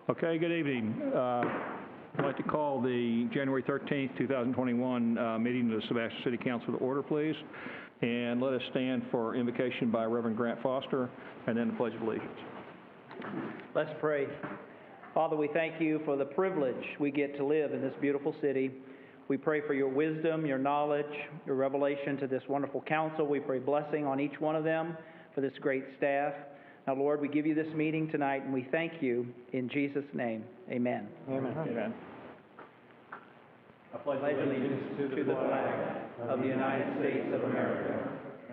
Okay, good evening. I'd like to call the January 13th, 2021 meeting of the Sebastian City Council to order, please. And let us stand for invocation by Reverend Grant Foster and then the Pledge of Allegiance. Let's pray. Father, we thank you for the privilege we get to live in this beautiful city. We pray for your wisdom, your knowledge, your revelation to this wonderful council. We pray blessing on each one of them for this great staff. Now, Lord, we give you this meeting tonight, and we thank you in Jesus' name. Amen. Amen. Amen. I pledge allegiance to the flag of the United States of America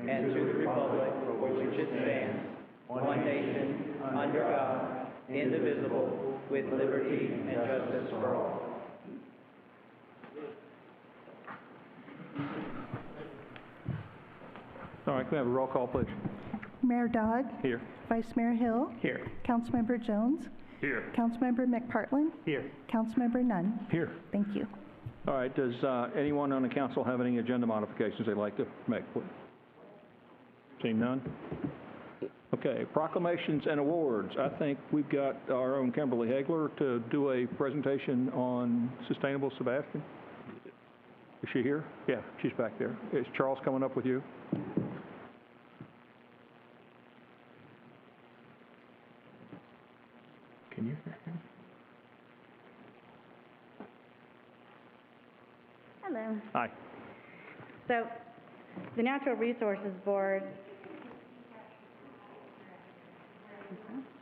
and to the republic for which it stands, one nation, under God, indivisible, with liberty and justice for all. All right, can we have a roll call, please? Mayor Dodd. Here. Vice Mayor Hill. Here. Councilmember Jones. Here. Councilmember McPartlin. Here. Councilmember Nunn. Here. Thank you. All right, does anyone on the council have any agenda modifications they'd like to make, please? Seeing none? Okay, Proclamations and Awards. I think we've got our own Kimberly Hagler to do a presentation on Sustainable Sebastian. Is she here? Yeah, she's back there. Is Charles coming up with you? Can you hear him? Hello. Hi. So, the Natural Resources Board,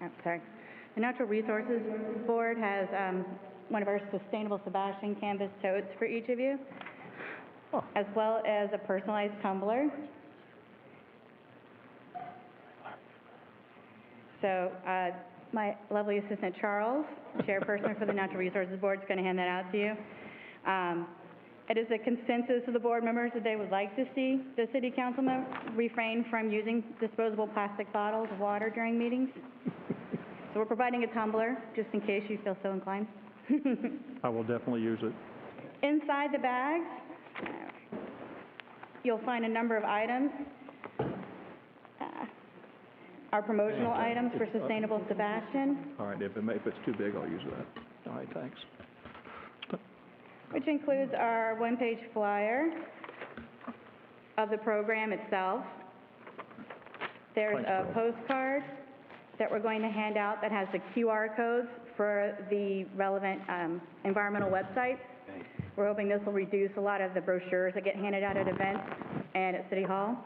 The Natural Resources Board has one of our Sustainable Sebastian canvas totes for each of you, as well as a personalized tumbler. So, my lovely assistant Charles, chairperson for the Natural Resources Board, is going to hand that out to you. It is a consensus of the board members that they would like to see the city council refrain from using disposable plastic bottles of water during meetings. So we're providing a tumbler, just in case you feel so inclined. I will definitely use it. Inside the bags, you'll find a number of items. Our promotional items for Sustainable Sebastian. All right, if it's too big, I'll use that. All right, thanks. Which includes our one-page flyer of the program itself. There's a postcard that we're going to hand out that has the QR codes for the relevant environmental websites. We're hoping this will reduce a lot of the brochures that get handed out at events and at City Hall.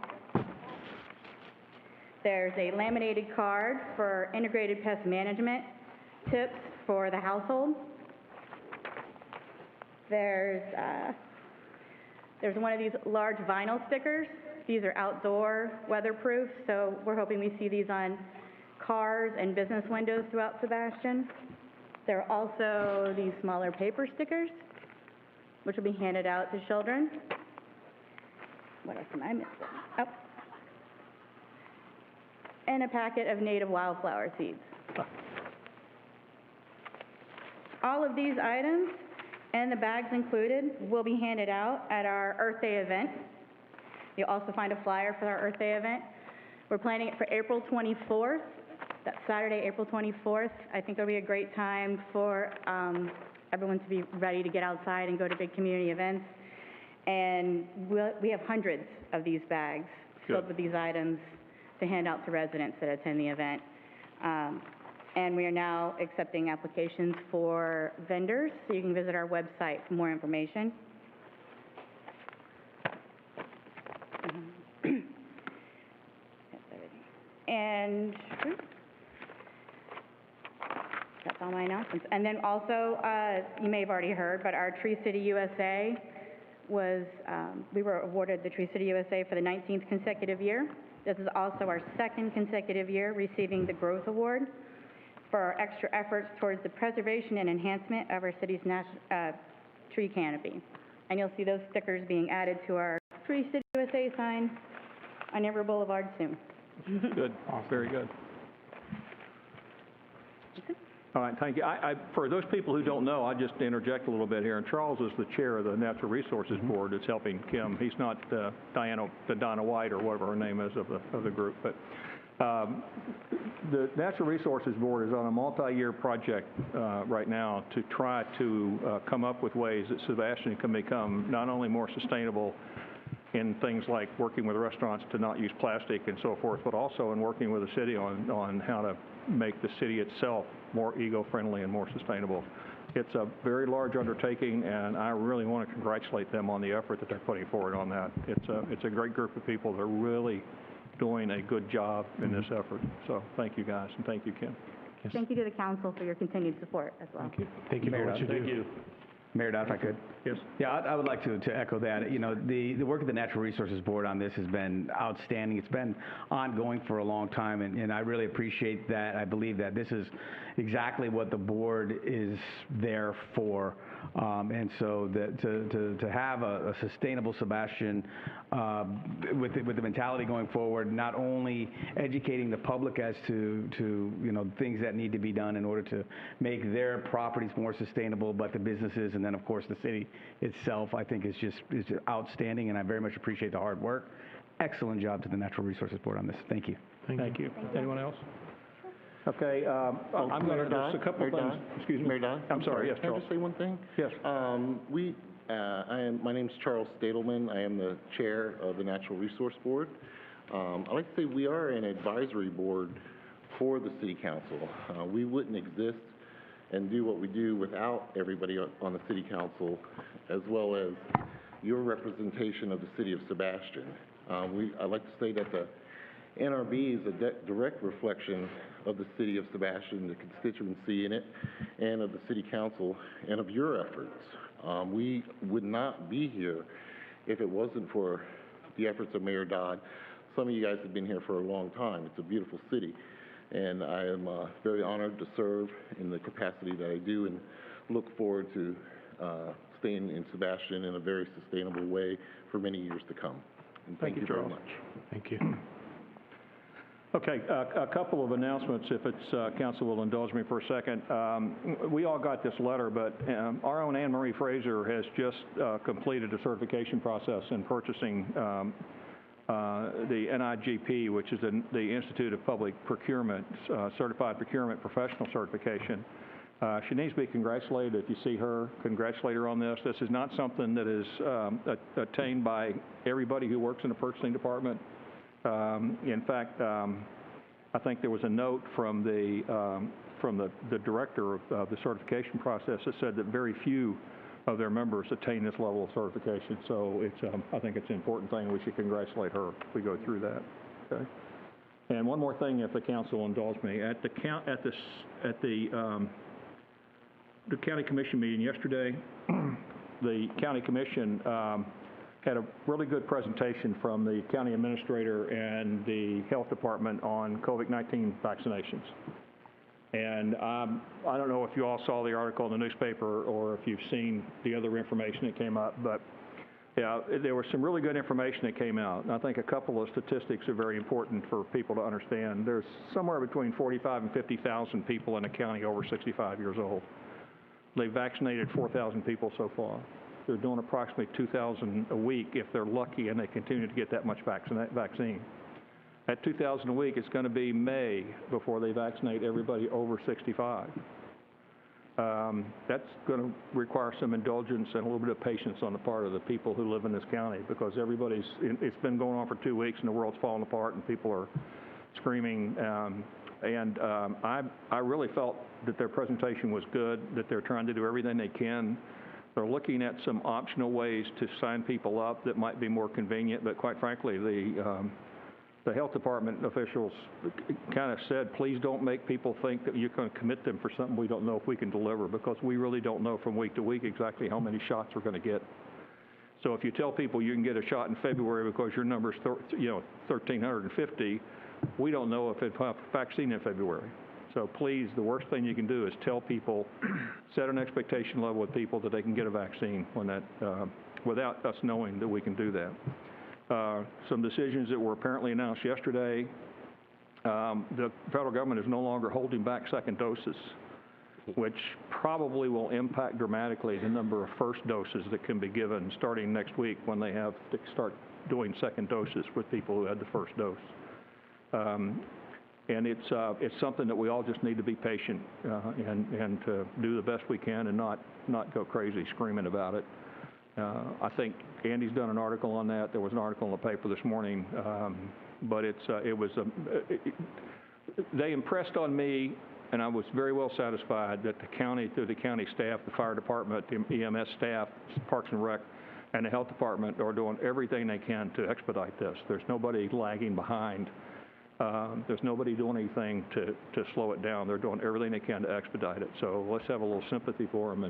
There's a laminated card for integrated pest management tips for the household. There's one of these large vinyl stickers. These are outdoor weatherproof, so we're hoping we see these on cars and business windows throughout Sebastian. There are also these smaller paper stickers, which will be handed out to children. What else am I missing? Oh. And a packet of native wildflower seeds. All of these items and the bags included will be handed out at our Earth Day event. You'll also find a flyer for our Earth Day event. We're planning it for April 24th. That's Saturday, April 24th. I think it'll be a great time for everyone to be ready to get outside and go to big community events. And we have hundreds of these bags filled with these items to hand out to residents that attend the event. And we are now accepting applications for vendors, so you can visit our website for more information. And that's all my announcements. And then also, you may have already heard, but our Tree City USA was, we were awarded the Tree City USA for the 19th consecutive year. This is also our second consecutive year receiving the Growth Award for our extra efforts towards the preservation and enhancement of our city's tree canopy. And you'll see those stickers being added to our Tree City USA sign on Everett Boulevard soon. Good, very good. All right, thank you. For those people who don't know, I'll just interject a little bit here. And Charles is the chair of the Natural Resources Board that's helping Kim. He's not Donna White or whatever her name is of the group. But The Natural Resources Board is on a multi-year project right now to try to come up with ways that Sebastian can become not only more sustainable in things like working with restaurants to not use plastic and so forth, but also in working with the city on how to make the city itself more eco-friendly and more sustainable. It's a very large undertaking, and I really want to congratulate them on the effort that they're putting forward on that. It's a great group of people that are really doing a good job in this effort. So thank you guys, and thank you, Kim. Thank you to the council for your continued support as well. Thank you. Thank you, Mayor. Thank you. Mayor, if I could. Yes. Yeah, I would like to echo that. You know, the work of the Natural Resources Board on this has been outstanding. It's been ongoing for a long time, and I really appreciate that. I believe that this is exactly what the board is there for. And so to have a sustainable Sebastian with the mentality going forward, not only educating the public as to you know, things that need to be done in order to make their properties more sustainable, but the businesses and then of course the city itself, I think is outstanding, and I very much appreciate the hard work. Excellent job to the Natural Resources Board on this. Thank you. Thank you. Anyone else? Okay, I'm going to, just a couple of things. Excuse me. Mayor Don? I'm sorry, yes, Can I Charles. just say one thing? Yes. My name's Charles Stadelman. I am the chair of the Natural Resource Board. I'd like to say we are an advisory board for the city council. We wouldn't exist and do what we do without everybody on the city council, as well as your representation of the city of Sebastian. I'd like to say that the NRB is a direct reflection of the city of Sebastian, the constituency in it, and of the city council, and of your efforts. We would not be here if it wasn't for the efforts of Mayor Dodd. Some of you guys have been here for a long time. It's a beautiful city, and I am very honored to serve in the capacity that I do, and look forward to staying in Sebastian in a very sustainable way for many years to come. And thank you very Charles. much. Thank you. Okay, a couple of announcements, if it's council will indulge me for a second. We all got this letter, but our own Anne Marie Fraser has just completed a certification process in purchasing the NIGP, which is the Institute of Public Procurement, Certified Procurement Professional Certification. She needs to be congratulated. If you see her, congratulate her on this. This is not something that is attained by everybody who works in the purchasing department. In fact, I think there was a note from the director of the certification process that said that very few of their members attain this level of certification. So it's, I think it's an important thing. We should congratulate her if we go through that. Okay. And one more thing, if the council will indulge me, at the county commission meeting yesterday, the county commission had a really good presentation from the county administrator and the health department on COVID-19 vaccinations. And I don't know if you all saw the article in the newspaper or if you've seen the other information that came up, but yeah, there was some really good information that came out. And I think a couple of statistics are very important for people to understand. There's somewhere between 45 and 50,000 people in the county over 65 years old. They've vaccinated 4,000 people so far. They're doing approximately 2,000 a week if they're lucky and they continue to get that much vaccine. At 2,000 a week, it's going to be May before they vaccinate everybody over 65. That's going to require some indulgence and a little bit of patience on the part of the people who live in this county, because it's been going on for 2 weeks and the world's falling apart and people are screaming. I really felt that their presentation was good, that they're trying to do everything they can. They're looking at some optional ways to sign people up that might be more convenient, but quite frankly, the health department officials kind of said, please don't make people think that you're going to commit them for something we don't know if we can deliver, because we really don't know from week to week exactly how many shots we're going to get. So if you tell people you can get a shot in February because your number's 1,350, we don't know if it's a vaccine in February. So please, the worst thing you can do is tell people, set an expectation level with people that they can get a vaccine when that, without us knowing that we can do that. Some decisions that were apparently announced yesterday, the federal government is no longer holding back second doses, which probably will impact dramatically the number of first doses that can be given starting next week when they have to start doing second doses with people who had the first dose. And it's something that we all just need to be patient and to do the best we can and not go crazy screaming about it. I think Andy's done an article on that. There was an article in the paper this morning, but they impressed on me, and I was very well satisfied that the county, through the county staff, the fire department, the EMS staff, Parks and Rec, and the health department are doing everything they can to expedite this. There's nobody lagging behind. There's nobody doing anything to slow it down. They're doing everything they can to expedite it. So let's have a little sympathy for them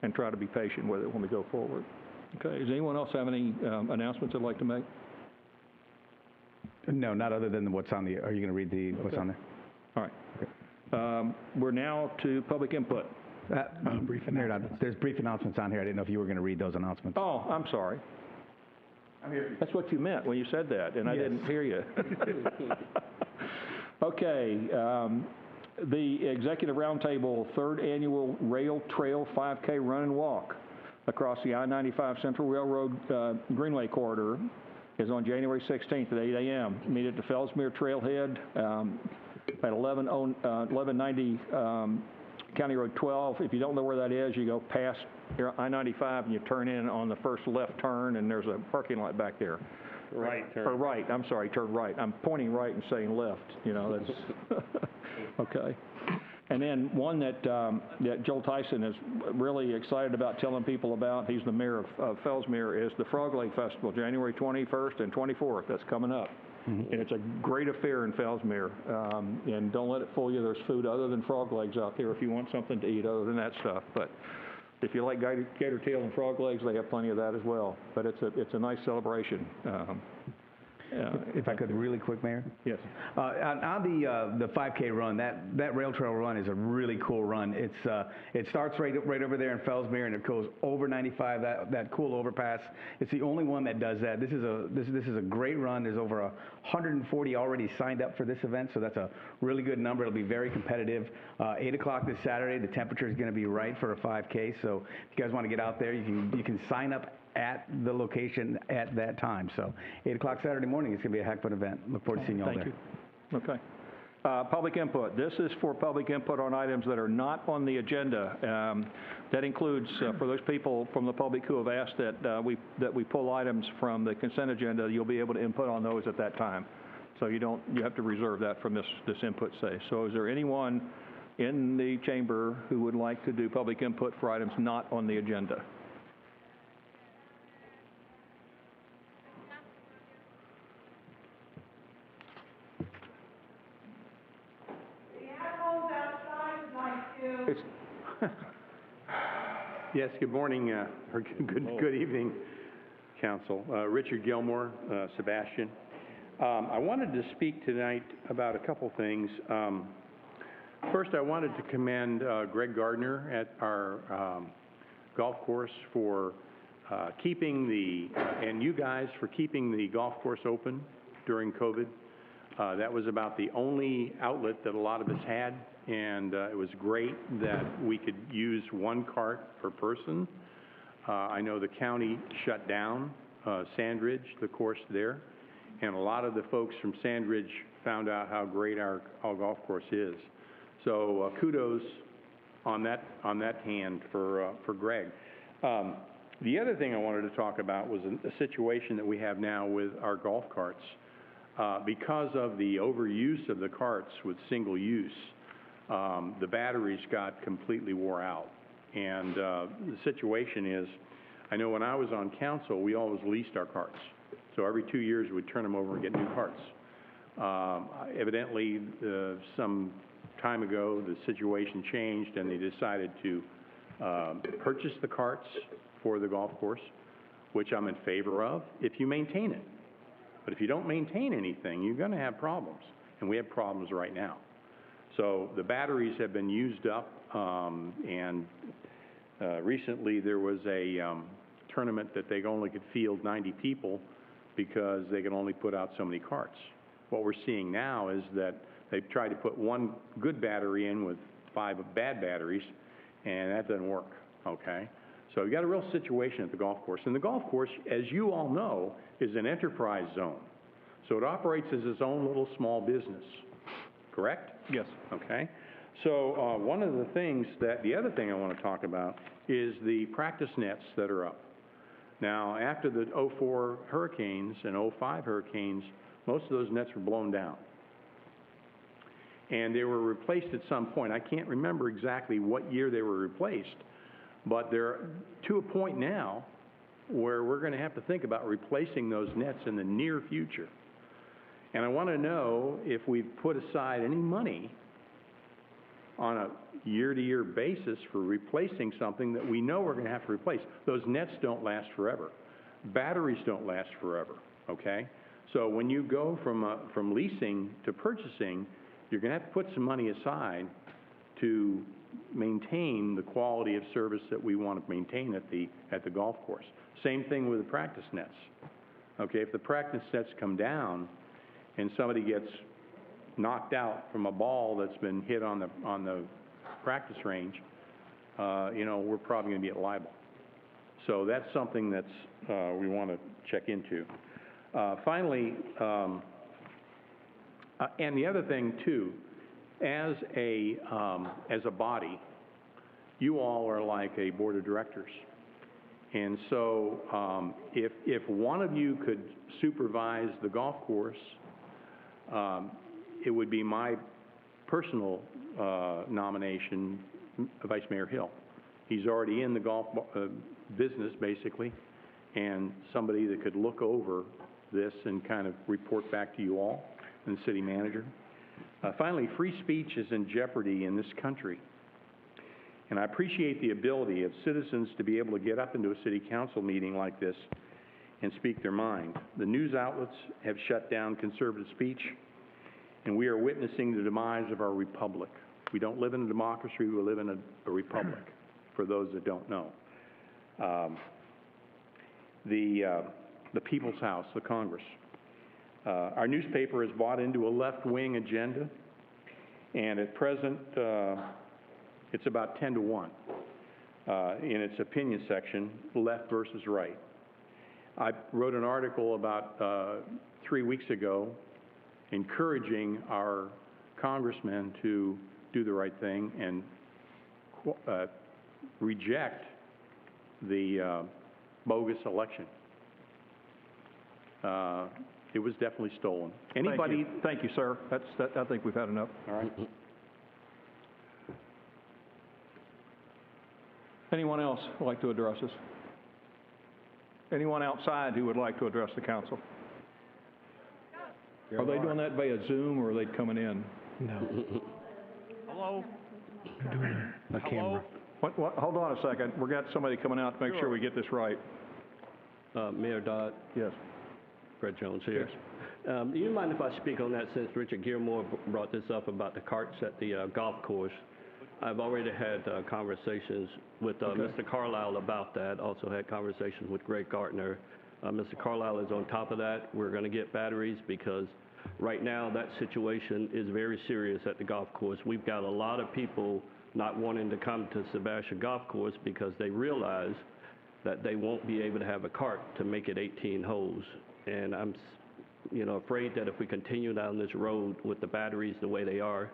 and try to be patient with it when we go forward. Okay, does anyone else have any announcements they'd like to make? No, not other than what's on the, are you going to read what's on there? All right. We're now to public input. There's brief announcements on here. I didn't know if you were going to read those announcements. Oh, I'm sorry. That's what you meant when you said that, and I didn't hear you. Okay. The Executive Roundtable third annual Rail Trail 5K Run and Walk across the I-95 Central Railroad Greenway corridor is on January 16th at 8 a.m. Meet at the Fellsmere Trailhead at 1190 County Road 12. If you don't know where that is, you go past I-95 and you turn in on the first left turn, and there's a parking lot back there. Right turn. Or right, I'm sorry, turn right. I'm pointing right and saying left, you know, that's, okay. And then one that Joel Tyson is really excited about telling people about, he's the mayor of Fellsmere, is the Frog Leg Festival, January 21st and 24th. That's coming up. Mm-hmm. And it's a great affair in Fellsmere. And don't let it fool you. There's food other than frog legs out there if you want something to eat other than that stuff. But if you like gator tail and frog legs, they have plenty of that as well. But it's a nice celebration. If I could really quick, Mayor? Yes. On the 5K run, that rail trail run is a really cool run. It starts right over there in Fellsmere, and it goes over 95, that cool overpass. It's the only one that does that. This is a great run. There's over 140 already signed up for this event, so that's a really good number. It'll be very competitive. 8 o'clock this Saturday. The temperature is going to be right for a 5K, so if you guys want to get out there, you can sign up at the location at that time. So 8 o'clock Saturday morning, it's going to be a heck of an event. Look forward to seeing you all there. Thank you. Okay. Public input. This is for public input on items that are not on the agenda. That includes, for those people from the public who have asked that we pull items from the consent agenda, you'll be able to input on those at that time. So you have to reserve that from this input say. So is there anyone in the chamber who would like to do public input for items not on the agenda? Yes, good morning, or good evening, Council. Richard Gilmore, Sebastian. I wanted to speak tonight about a couple things. First, I wanted to commend Greg Gardner at our golf course for keeping and you guys for keeping the golf course open during COVID. That was about the only outlet that a lot of us had, and it was great that we could use one cart per person. I know the county shut down Sandridge, the course there, and a lot of the folks from Sandridge found out how great our golf course is. So kudos on that hand for Greg. The other thing I wanted to talk about was a situation that we have now with our golf carts. Because of the overuse of the carts with single use, the batteries got completely wore out. And the situation is, I know when I was on council, we always leased our carts. So every 2 years, we'd turn them over and get new carts. Evidently, some time ago, the situation changed, and they decided to purchase the carts for the golf course, which I'm in favor of, if you maintain it. But if you don't maintain anything, you're going to have problems, and we have problems right now. So the batteries have been used up, and recently there was a tournament that they only could field 90 people because they could only put out so many carts. What we're seeing now is that they've tried to put one good battery in with 5 bad batteries, and that doesn't work, okay? So you've got a real situation at the golf course. And the golf course, as you all know, is an enterprise zone. So it operates as its own little small business, correct? Yes. Okay. So one of the things the other thing I want to talk about is the practice nets that are up. Now, after the '04 hurricanes and '05 hurricanes, most of those nets were blown down. And they were replaced at some point. I can't remember exactly what year they were replaced, but they're to a point now where we're going to have to think about replacing those nets in the near future. And I want to know if we've put aside any money on a year-to-year basis for replacing something that we know we're going to have to replace. Those nets don't last forever. Batteries don't last forever, okay? So when you go from leasing to purchasing, you're going to have to put some money aside to maintain the quality of service that we want to maintain at the golf course. Same thing with the practice nets. Okay, if the practice nets come down and somebody gets knocked out from a ball that's been hit on the practice range, we're probably going to be liable. So that's something that's we want to check into. Finally, and the other thing too, as a body, you all are like a board of directors. And so if one of you could supervise the golf course, it would be my personal nomination, Vice Mayor Hill. He's already in the golf business, basically, and somebody that could look over this and kind of report back to you all, and the city manager. Finally, free speech is in jeopardy in this country. And I appreciate the ability of citizens to be able to get up into a city council meeting like this and speak their mind. The news outlets have shut down conservative speech, and we are witnessing the demise of our republic. We don't live in a democracy, we live in a republic, for those that don't know. The People's House, the Congress. Our newspaper has bought into a left-wing agenda, and at present, it's about 10 to 1 in its opinion section, left versus right. I wrote an article about 3 weeks ago encouraging our congressmen to do the right thing and reject the bogus election. It was definitely stolen. Anybody? Thank you, sir. I think we've had enough. All right. Anyone else would like to address us? Anyone outside who would like to address the council? Are they doing that via Zoom, or are they coming in? No. Hello? A camera. Hold on a second. We've got somebody coming out to make sure we get this right. Mayor Dodd, Yes. Fred Jones here. Do you mind if I speak on that, since Richard Gilmore brought this up about the carts at the golf course? I've already had conversations with Mr. Carlisle about that, also had conversations with Greg Gartner. Mr. Carlisle is on top of that. We're going to get batteries because right now that situation is very serious at the golf course. We've got a lot of people not wanting to come to Sebastian Golf Course because they realize that they won't be able to have a cart to make it 18 holes. And I'm, afraid that if we continue down this road with the batteries the way they are,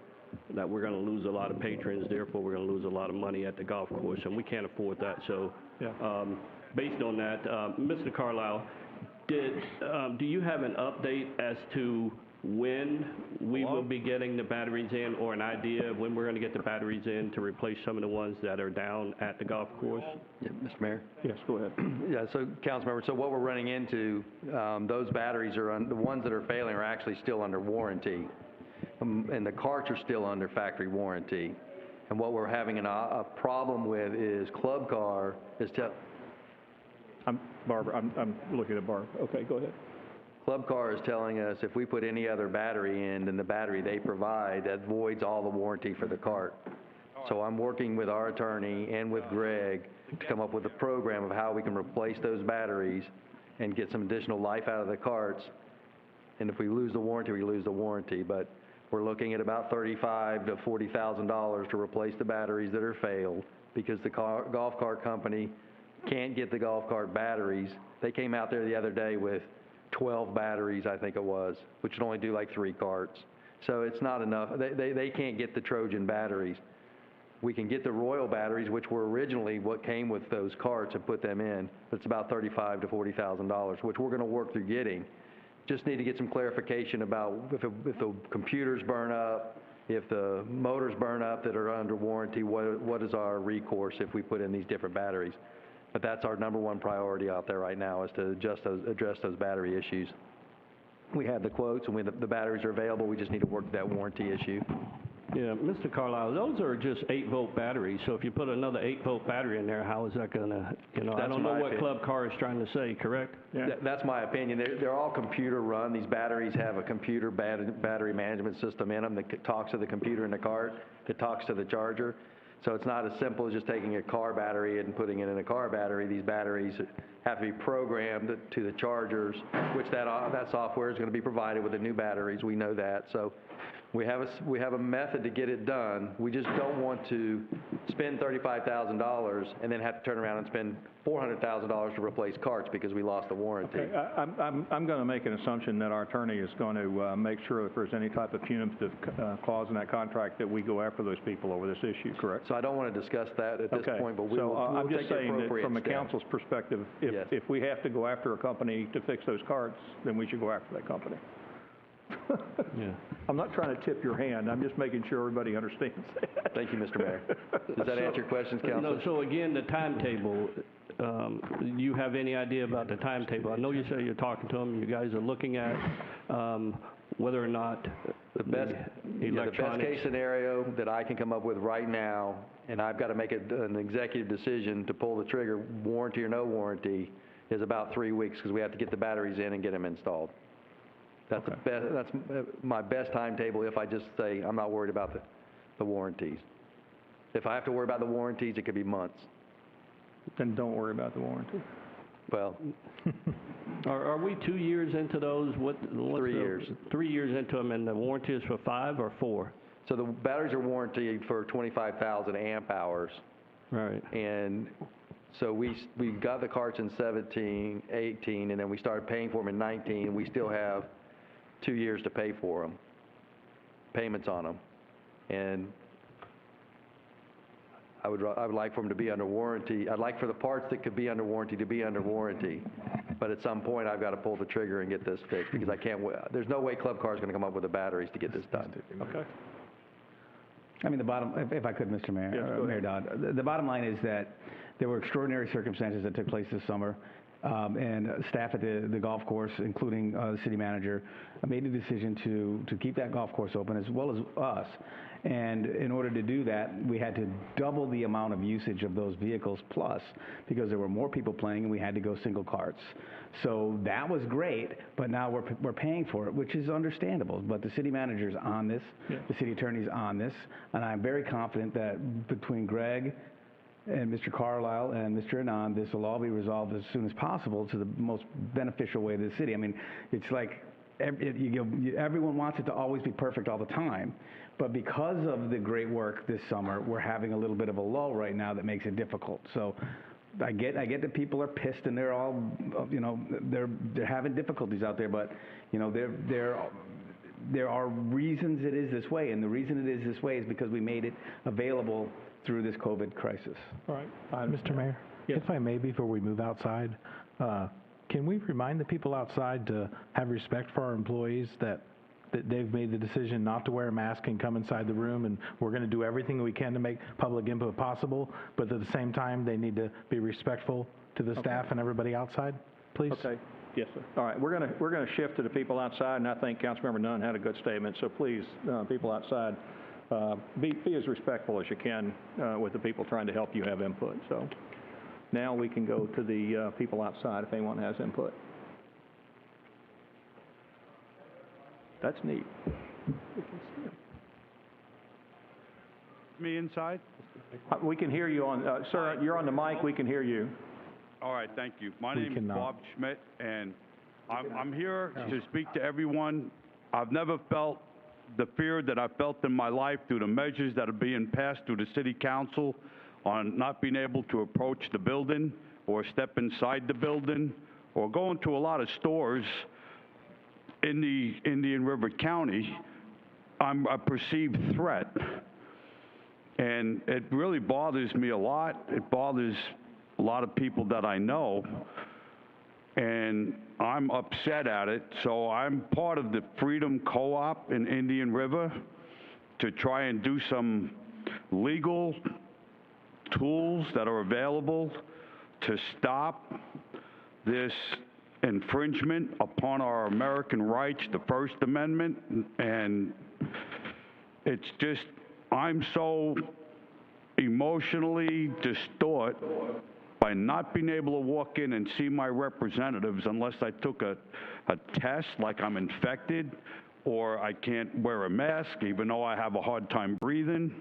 that we're going to lose a lot of patrons, therefore we're going to lose a lot of money at the golf course, and we can't afford that. So based on that, Mr. Carlisle, do you have an update as to when we will be getting the batteries in, or an idea of when we're going to get the batteries in to replace some of the ones that are down at the golf course? Yeah, Mr. Mayor? Yes, go ahead. Yeah, so Councilmember, so what we're running into, those batteries are, the ones that are failing are actually still under warranty. And the carts are still under factory warranty. And what we're having a problem with is Club Car is Barbara, I'm looking at Barbara. Okay, go ahead. Club Car is telling us if we put any other battery in than the battery they provide, that voids all the warranty for the cart. So I'm working with our attorney and with Greg to come up with a program of how we can replace those batteries and get some additional life out of the carts. And if we lose the warranty, we lose the warranty. But we're looking at about $35,000 to $40,000 to replace the batteries that are failed because the golf cart company can't get the golf cart batteries. They came out there the other day with 12 batteries, I think it was, which would only do like 3 carts. So it's not enough. They can't get the Trojan batteries. We can get the Royal batteries, which were originally what came with those carts, and put them in, but it's about $35,000 to $40,000, which we're going to work through getting. Just need to get some clarification about if the computers burn up, if the motors burn up that are under warranty, what is our recourse if we put in these different batteries? But that's our number one priority out there right now, is to address those battery issues. We have the quotes, and the batteries are available. We just need to work that warranty issue. Yeah, Mr. Carlisle, those are just 8-volt batteries, so if you put another 8-volt battery in there, how is that gonna, I don't know what Club Car is trying to say, correct? Yeah. That's my opinion. They're all computer run. These batteries have a computer battery management system in them that talks to the computer in the cart, that talks to the charger. So it's not as simple as just taking a car battery and putting it in a car battery. These batteries have to be programmed to the chargers, which that software is going to be provided with the new batteries. We know that. So we have a method to get it done. We just don't want to spend $35,000 and then have to turn around and spend $400,000 to replace carts because we lost the warranty. Okay, I'm going to make an assumption that our attorney is going to make sure if there's any type of punitive clause in that contract that we go after those people over this issue, correct? So I don't want to discuss that at this point, but we'll I'm just take the saying that appropriate from a steps. council's perspective, Yes. if we have to go after a company to fix those carts, then we should go after that company. Yeah. I'm not trying to tip your hand, I'm just making sure everybody understands that. Thank you, Mr. Mayor. Does that answer your questions, Council? No, so again, the timetable, you have any idea about the timetable? I know you say you're talking to them, you guys are looking at whether or not The best case scenario that I can come up with right now, and I've got to make an executive decision to pull the trigger, warranty or no warranty, is about 3 weeks, because we have to get the batteries in and get them installed. That's that's my best timetable if I just say I'm not worried about the warranties. If I have to worry about the warranties, it could be months. Then don't worry about the warranty. Well, Are we 2 years into those? 3 years. 3 years into them, and the warranty is for 5 or 4? so the batteries are warranted for 25,000 amp hours. Right. And so we got the carts in 17, 18, and then we started paying for them in 19, and we still have 2 years to pay for them, payments on them. And I would like for them to be under warranty. I'd like for the parts that could be under warranty to be under warranty. But at some point, I've got to pull the trigger and get this fixed, because I can't, there's no way Club Car is going to come up with the batteries to get this done. Okay. I mean, if I could, Mr. Mayor, Yes, go Mayor Dodd, the bottom line is that there were extraordinary circumstances that took place this summer, and staff at the golf course, including the city manager, made the decision to keep that golf course open, as well as us. And in order to do that, we had to double the amount of usage of those vehicles, plus, because there were more people playing and we had to go single carts. So that was great, but now we're paying for it, which is understandable. But the city manager's on this, the city attorney's on this, and I'm very confident that between Greg and Mr. Carlisle and Mr. Anand, this will all be resolved as soon as possible to the most beneficial way to the city. I mean, it's like everyone wants it to always be perfect all the time, but because of the great work this summer, we're having a little bit of a lull right now that makes it difficult. So I get that people are pissed and they're all, they're having difficulties out there, but, there are reasons it is this way, and the reason it is this way is because we made it available through this COVID crisis. All right. Mr. Mayor, Yes. if I may, before we move outside, can we remind the people outside to have respect for our employees, that they've made the decision not to wear a mask and come inside the room, and we're going to do everything we can to make public input possible, but at the same time, they need to be respectful to the staff and everybody outside, please? Okay. Yes, sir. All right, we're going to shift to the people outside, and I think Councilmember Nunn had a good statement, so please, people outside, be as respectful as you can with the people trying to help you have input. So now we can go to the people outside if anyone has input. That's neat. Me inside? We can hear you on, sir, you're on the mic, we can hear you. All right, thank you. My name is Bob Schmidt, and I'm here to speak to everyone. I've never felt the fear that I felt in my life through the measures that are being passed through the city council on not being able to approach the building or step inside the building or go into a lot of stores in the Indian River County, I'm a perceived threat. And it really bothers me a lot. It bothers a lot of people that I know. And I'm upset at it. So I'm part of the Freedom Co-op in Indian River to try and do some legal tools that are available to stop this infringement upon our American rights, the First Amendment. And it's just, I'm so emotionally distraught by not being able to walk in and see my representatives unless I took a test like I'm infected, or I can't wear a mask even though I have a hard time breathing.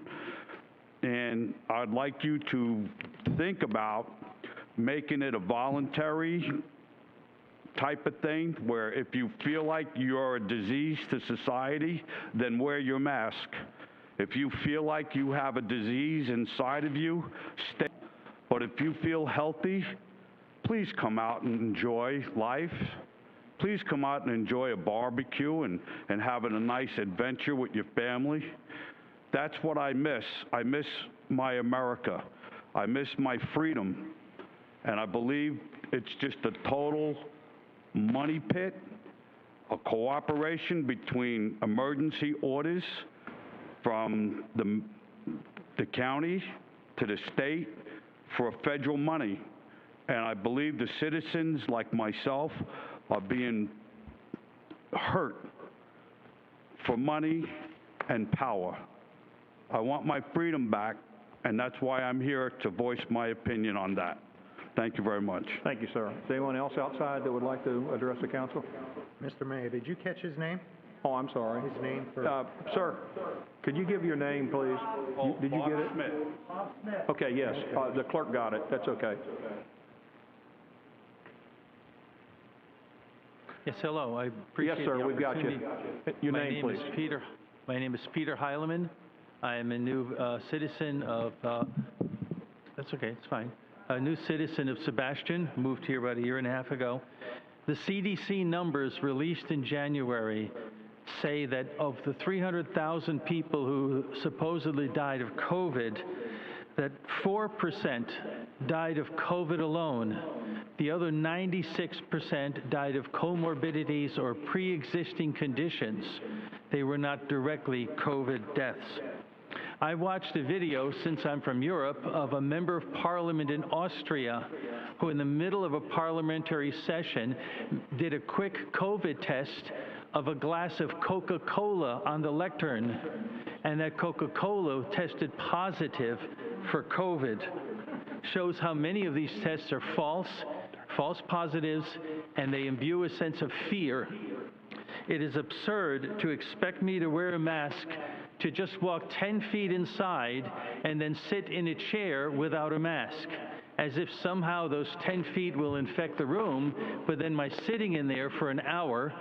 And I'd like you to think about making it a voluntary type of thing, where if you feel like you're a disease to society, then wear your mask. If you feel like you have a disease inside of you, stay. But if you feel healthy, please come out and enjoy life. Please come out and enjoy a barbecue and having a nice adventure with your family. That's what I miss. I miss my America. I miss my freedom. And I believe it's just a total money pit, a cooperation between emergency orders from the county to the state for federal money. And I believe the citizens like myself are being hurt for money and power. I want my freedom back, and that's why I'm here to voice my opinion on that. Thank you very much. Thank you, sir. Is there anyone else outside that would like to address the council? Mr. Mayor, did you catch his name? Oh, I'm sorry. His name for... Sir, could you give your name, please? Did you get it? Smith. Okay, yes. The clerk got it. That's okay. Yes, hello. I appreciate Yes, sir, the we've got you. opportunity. Your name, please. My name is Peter Heileman. I am a new citizen of, that's okay, it's fine. A new citizen of Sebastian, moved here about a year and a half ago. The CDC numbers released in January say that of the 300,000 people who supposedly died of COVID, that 4% died of COVID alone. The other 96% died of comorbidities or pre-existing conditions. They were not directly COVID deaths. I watched a video, since I'm from Europe, of a member of parliament in Austria who in the middle of a parliamentary session did a quick COVID test of a glass of Coca-Cola on the lectern, and that Coca-Cola tested positive for COVID. Shows how many of these tests are false positives, and they imbue a sense of fear. It is absurd to expect me to wear a mask, to just walk 10 feet inside and then sit in a chair without a mask, as if somehow those 10 feet will infect the room, but then my sitting in there for an hour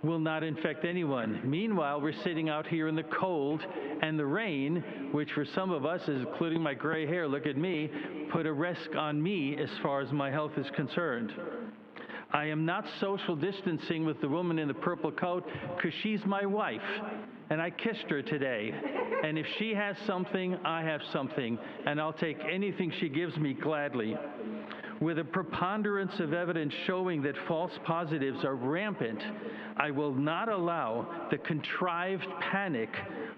will not infect anyone. Meanwhile, we're sitting out here in the cold and the rain, which for some of us, including my gray hair, look at me, put a risk on me as far as my health is concerned. I am not social distancing with the woman in the purple coat because she's my wife, and I kissed her today. And if she has something, I have something, and I'll take anything she gives me gladly. With a preponderance of evidence showing that false positives are rampant, I will not allow the contrived panic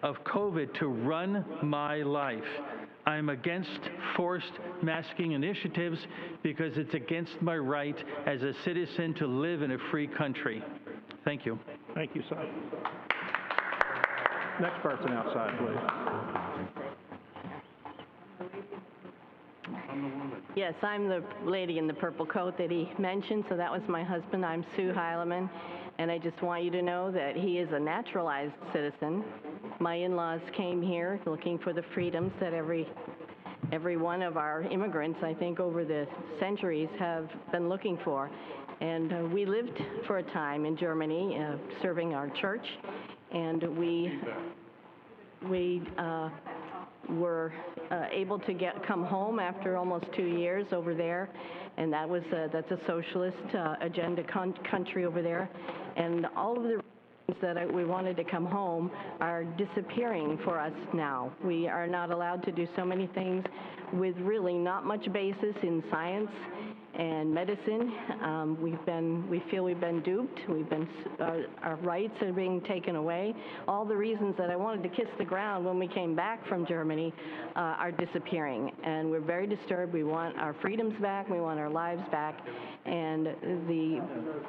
of COVID to run my life. I'm against forced masking initiatives because it's against my right as a citizen to live in a free country. Thank you. Thank you, sir. Next person outside, please. Yes, I'm the lady in the purple coat that he mentioned, so that was my husband. I'm Sue Heileman, and I just want you to know that he is a naturalized citizen. My in-laws came here looking for the freedoms that every one of our immigrants, I think, over the centuries have been looking for. And we lived for a time in Germany, serving our church, and we were able to come home after almost 2 years over there, and that's a socialist agenda country over there, and all of the reasons that we wanted to come home are disappearing for us now. We are not allowed to do so many things with really not much basis in science and medicine. We feel we've been duped. Our rights are being taken away. All the reasons that I wanted to kiss the ground when we came back from Germany are disappearing, and we're very disturbed. We want our freedoms back. We want our lives back, and the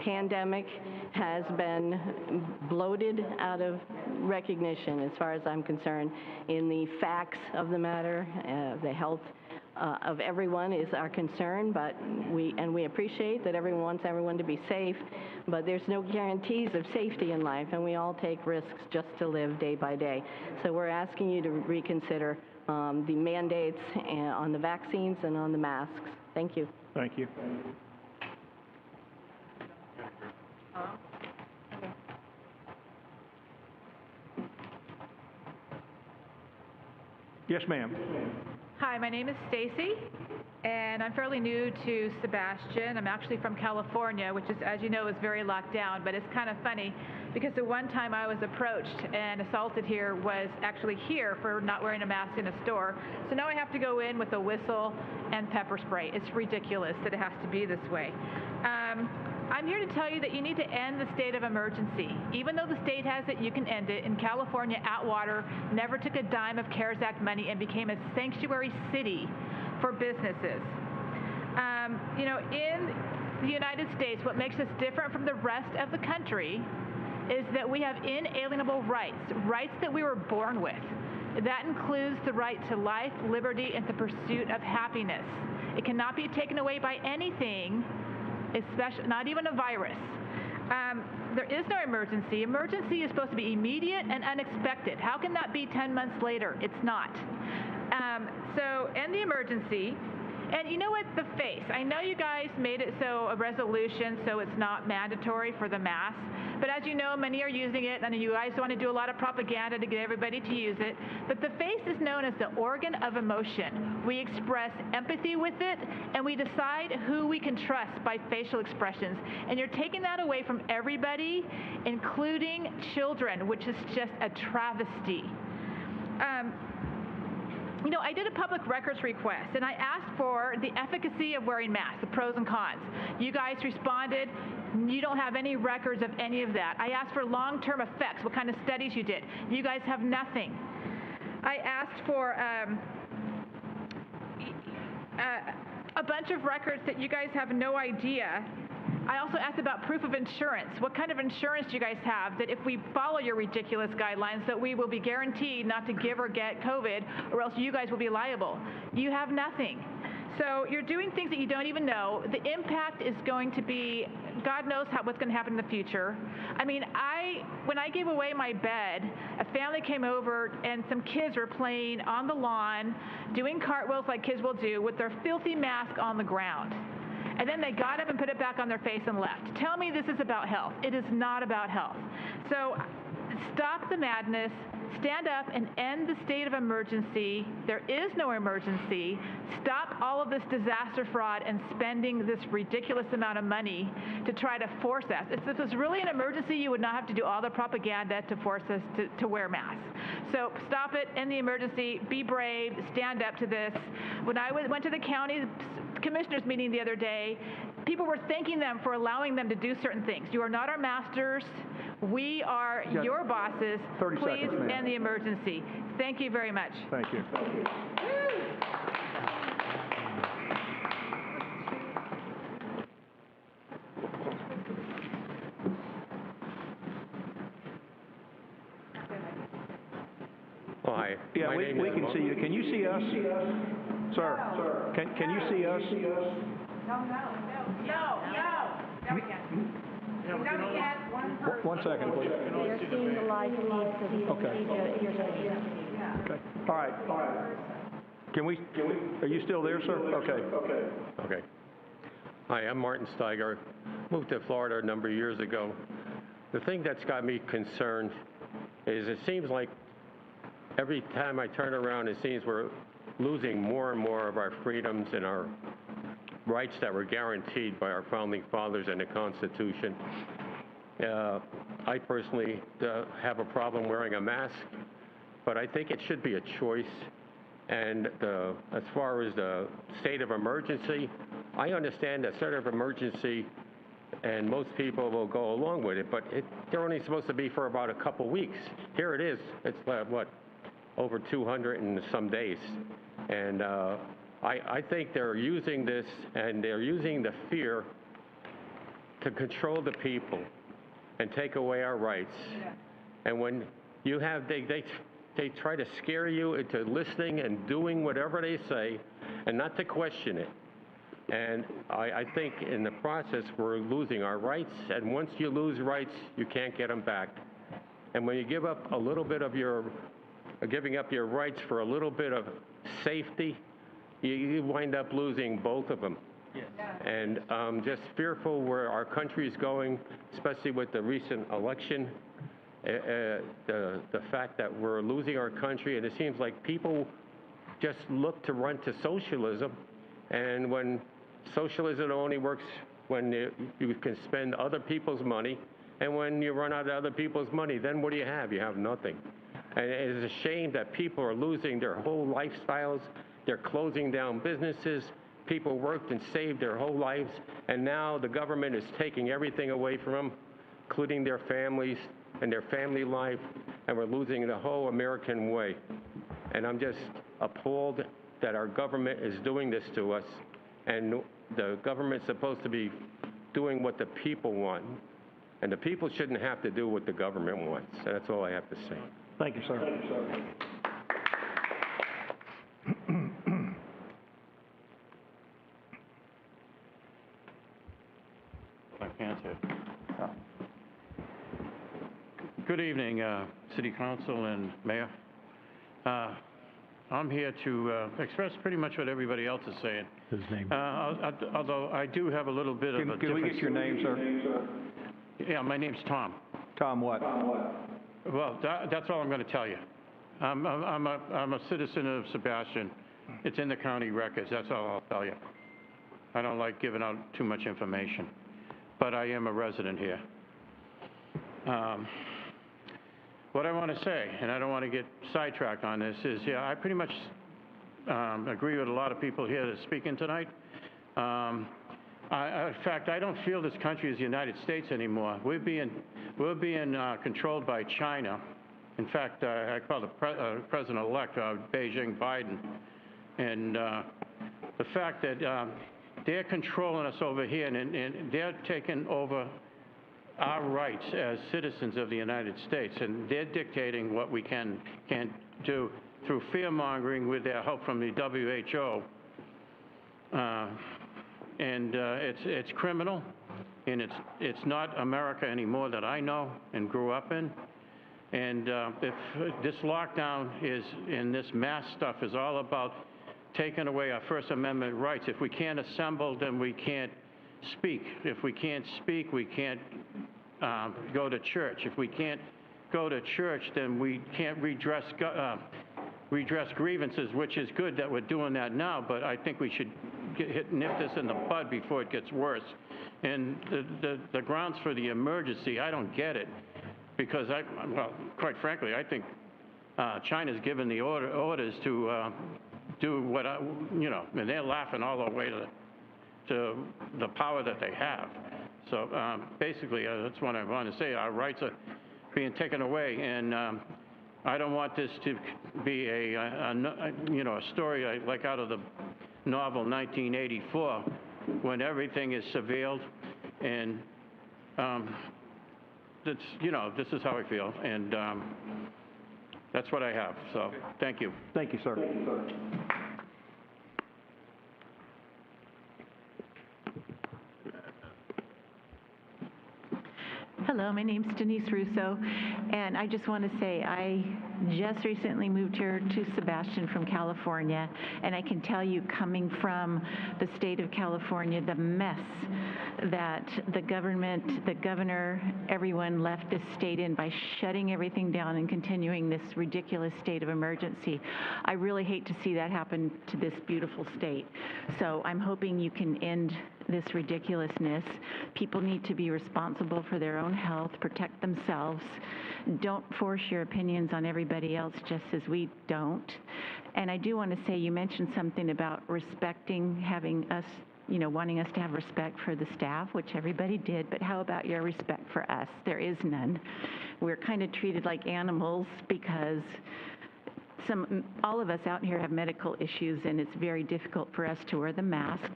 pandemic has been bloated out of recognition, as far as I'm concerned, in the facts of the matter. The health of everyone is our concern, but we appreciate that everyone wants everyone to be safe, but there's no guarantees of safety in life, and we all take risks just to live day by day. So we're asking you to reconsider the mandates on the vaccines and on the masks. Thank you. Thank you. Yes, ma'am. Hi, my name is Stacy, and I'm fairly new to Sebastian. I'm actually from California, which is, as you know, is very locked down, but it's kind of funny because the one time I was approached and assaulted here was actually here for not wearing a mask in a store. So now I have to go in with a whistle and pepper spray. It's ridiculous that it has to be this way. I'm here to tell you that you need to end the state of emergency. Even though the state has it, you can end it. In California, Atwater never took a dime of CARES Act money and became a sanctuary city for businesses. In the United States, what makes us different from the rest of the country is that we have inalienable rights, rights that we were born with. That includes the right to life, liberty, and the pursuit of happiness. It cannot be taken away by anything, especially not even a virus. There is no emergency. Emergency is supposed to be immediate and unexpected. How can that be 10 months later? It's not. So end the emergency. And you know what? The face. I know you guys made it so a resolution so it's not mandatory for the mask. But as you know, many are using it, and you guys want to do a lot of propaganda to get everybody to use it. But the face is known as the organ of emotion. We express empathy with it, and we decide who we can trust by facial expressions. And you're taking that away from everybody, including children, which is just a travesty. I did a public records request, and I asked for the efficacy of wearing masks, the pros and cons. You guys responded, you don't have any records of any of that. I asked for long-term effects, what kind of studies you did. You guys have nothing. I asked for a bunch of records that you guys have no idea. I also asked about proof of insurance. What kind of insurance do you guys have that if we follow your ridiculous guidelines that we will be guaranteed not to give or get COVID, or else you guys will be liable? You have nothing. So you're doing things that you don't even know. The impact is going to be, God knows what's going to happen in the future. I mean, when I gave away my bed, a family came over and some kids were playing on the lawn, doing cartwheels like kids will do, with their filthy mask on the ground. And then they got up and put it back on their face and left. Tell me this is about health. It is not about health. So stop the madness. Stand up and end the state of emergency. There is no emergency. Stop all of this disaster fraud and spending this ridiculous amount of money to try to force us. If this was really an emergency, you would not have to do all the propaganda to force us to wear masks. So stop it, end the emergency, be brave, stand up to this. When I went to the county commissioners meeting the other day, people were thanking them for allowing them to do certain things. You are not our masters. We are your bosses. 30 Please seconds, ma'am. end the emergency. Thank you very much. Thank you. Hi. Yeah, we can see you. Can you see us? Sir, can you see us? No, we can't. One second, please. They're seeing the live feed, so they Okay. need to hear Okay. All right. Are you still there, sir? Okay. Hi, I'm Martin Steiger. Moved to Florida a number of years ago. The thing that's got me concerned is it seems like every time I turn around, it seems we're losing more and more of our freedoms and our rights that were guaranteed by our founding fathers and the Constitution. I personally have a problem wearing a mask, but I think it should be a choice. And as far as the state of emergency, I understand that state of emergency, and most people will go along with it, but they're only supposed to be for about a couple weeks. Here it is. It's what, over 200 and some days. And I think they're using this, and they're using the fear to control the people and take away our rights. And when you have, they try to scare you into listening and doing whatever they say and not to question it. And I think in the process, we're losing our rights. And once you lose rights, you can't get them back. And when you give up a little bit of giving up your rights for a little bit of safety, you wind up losing both of them. Yes. And I'm just fearful where our country is going, especially with the recent election. The fact that we're losing our country, and it seems like people just look to run to socialism, and when socialism only works when you can spend other people's money, and when you run out of other people's money, then what do you have? You have nothing. And it is a shame that people are losing their whole lifestyles. They're closing down businesses. People worked and saved their whole lives, and now the government is taking everything away from them, including their families and their family life, and we're losing the whole American way. And I'm just appalled that our government is doing this to us, and the government's supposed to be doing what the people want, and the people shouldn't have to do what the government wants. And that's all I have to say. Thank you, sir. Good evening, City Council and Mayor. I'm here to express pretty much what everybody else is saying. His name. Although I do have a little bit of a difference. Can we get your name, sir? Yeah, my name's Tom. Tom what? Well, that's all I'm going to tell you. I'm a citizen of Sebastian. It's in the county records. That's all I'll tell you. I don't like giving out too much information, but I am a resident here. What I want to say, and I don't want to get sidetracked on this, is, yeah, I pretty much agree with a lot of people here that are speaking tonight. In fact, I don't feel this country is the United States anymore. We're being controlled by China. In fact, I call the president-elect Beijing Biden. And the fact that they're controlling us over here, and they're taking over our rights as citizens of the United States, and they're dictating what we can do through fear-mongering with their help from the WHO. It's criminal, and it's not America anymore that I know and grew up in. And if this lockdown and this mass stuff is all about taking away our First Amendment rights. If we can't assemble, then we can't speak. If we can't speak, we can't go to church. If we can't go to church, then we can't redress grievances, which is good that we're doing that now, but I think we should nip this in the bud before it gets worse. And the grounds for the emergency, I don't get it, because well, quite frankly, I think China's given the orders to do what, and they're laughing all the way to the power that they have. So basically, that's what I want to say. Our rights are being taken away, and I don't want this to be a story like out of the novel 1984, when everything is surveilled, and this is how I feel, and that's what I have. So thank you. Thank you, sir. Hello, my name's Denise Russo, and I just want to say I just recently moved here to Sebastian from California, and I can tell you, coming from the state of California, the mess that the government, the governor, everyone left this state in by shutting everything down and continuing this ridiculous state of emergency. I really hate to see that happen to this beautiful state. So I'm hoping you can end this ridiculousness. People need to be responsible for their own health, protect themselves. Don't force your opinions on everybody else, just as we don't. And I do want to say, you mentioned something about respecting, having us, you know, wanting us to have respect for the staff, which everybody did, but how about your respect for us? There is none. We're kind of treated like animals because all of us out here have medical issues, and it's very difficult for us to wear the mask.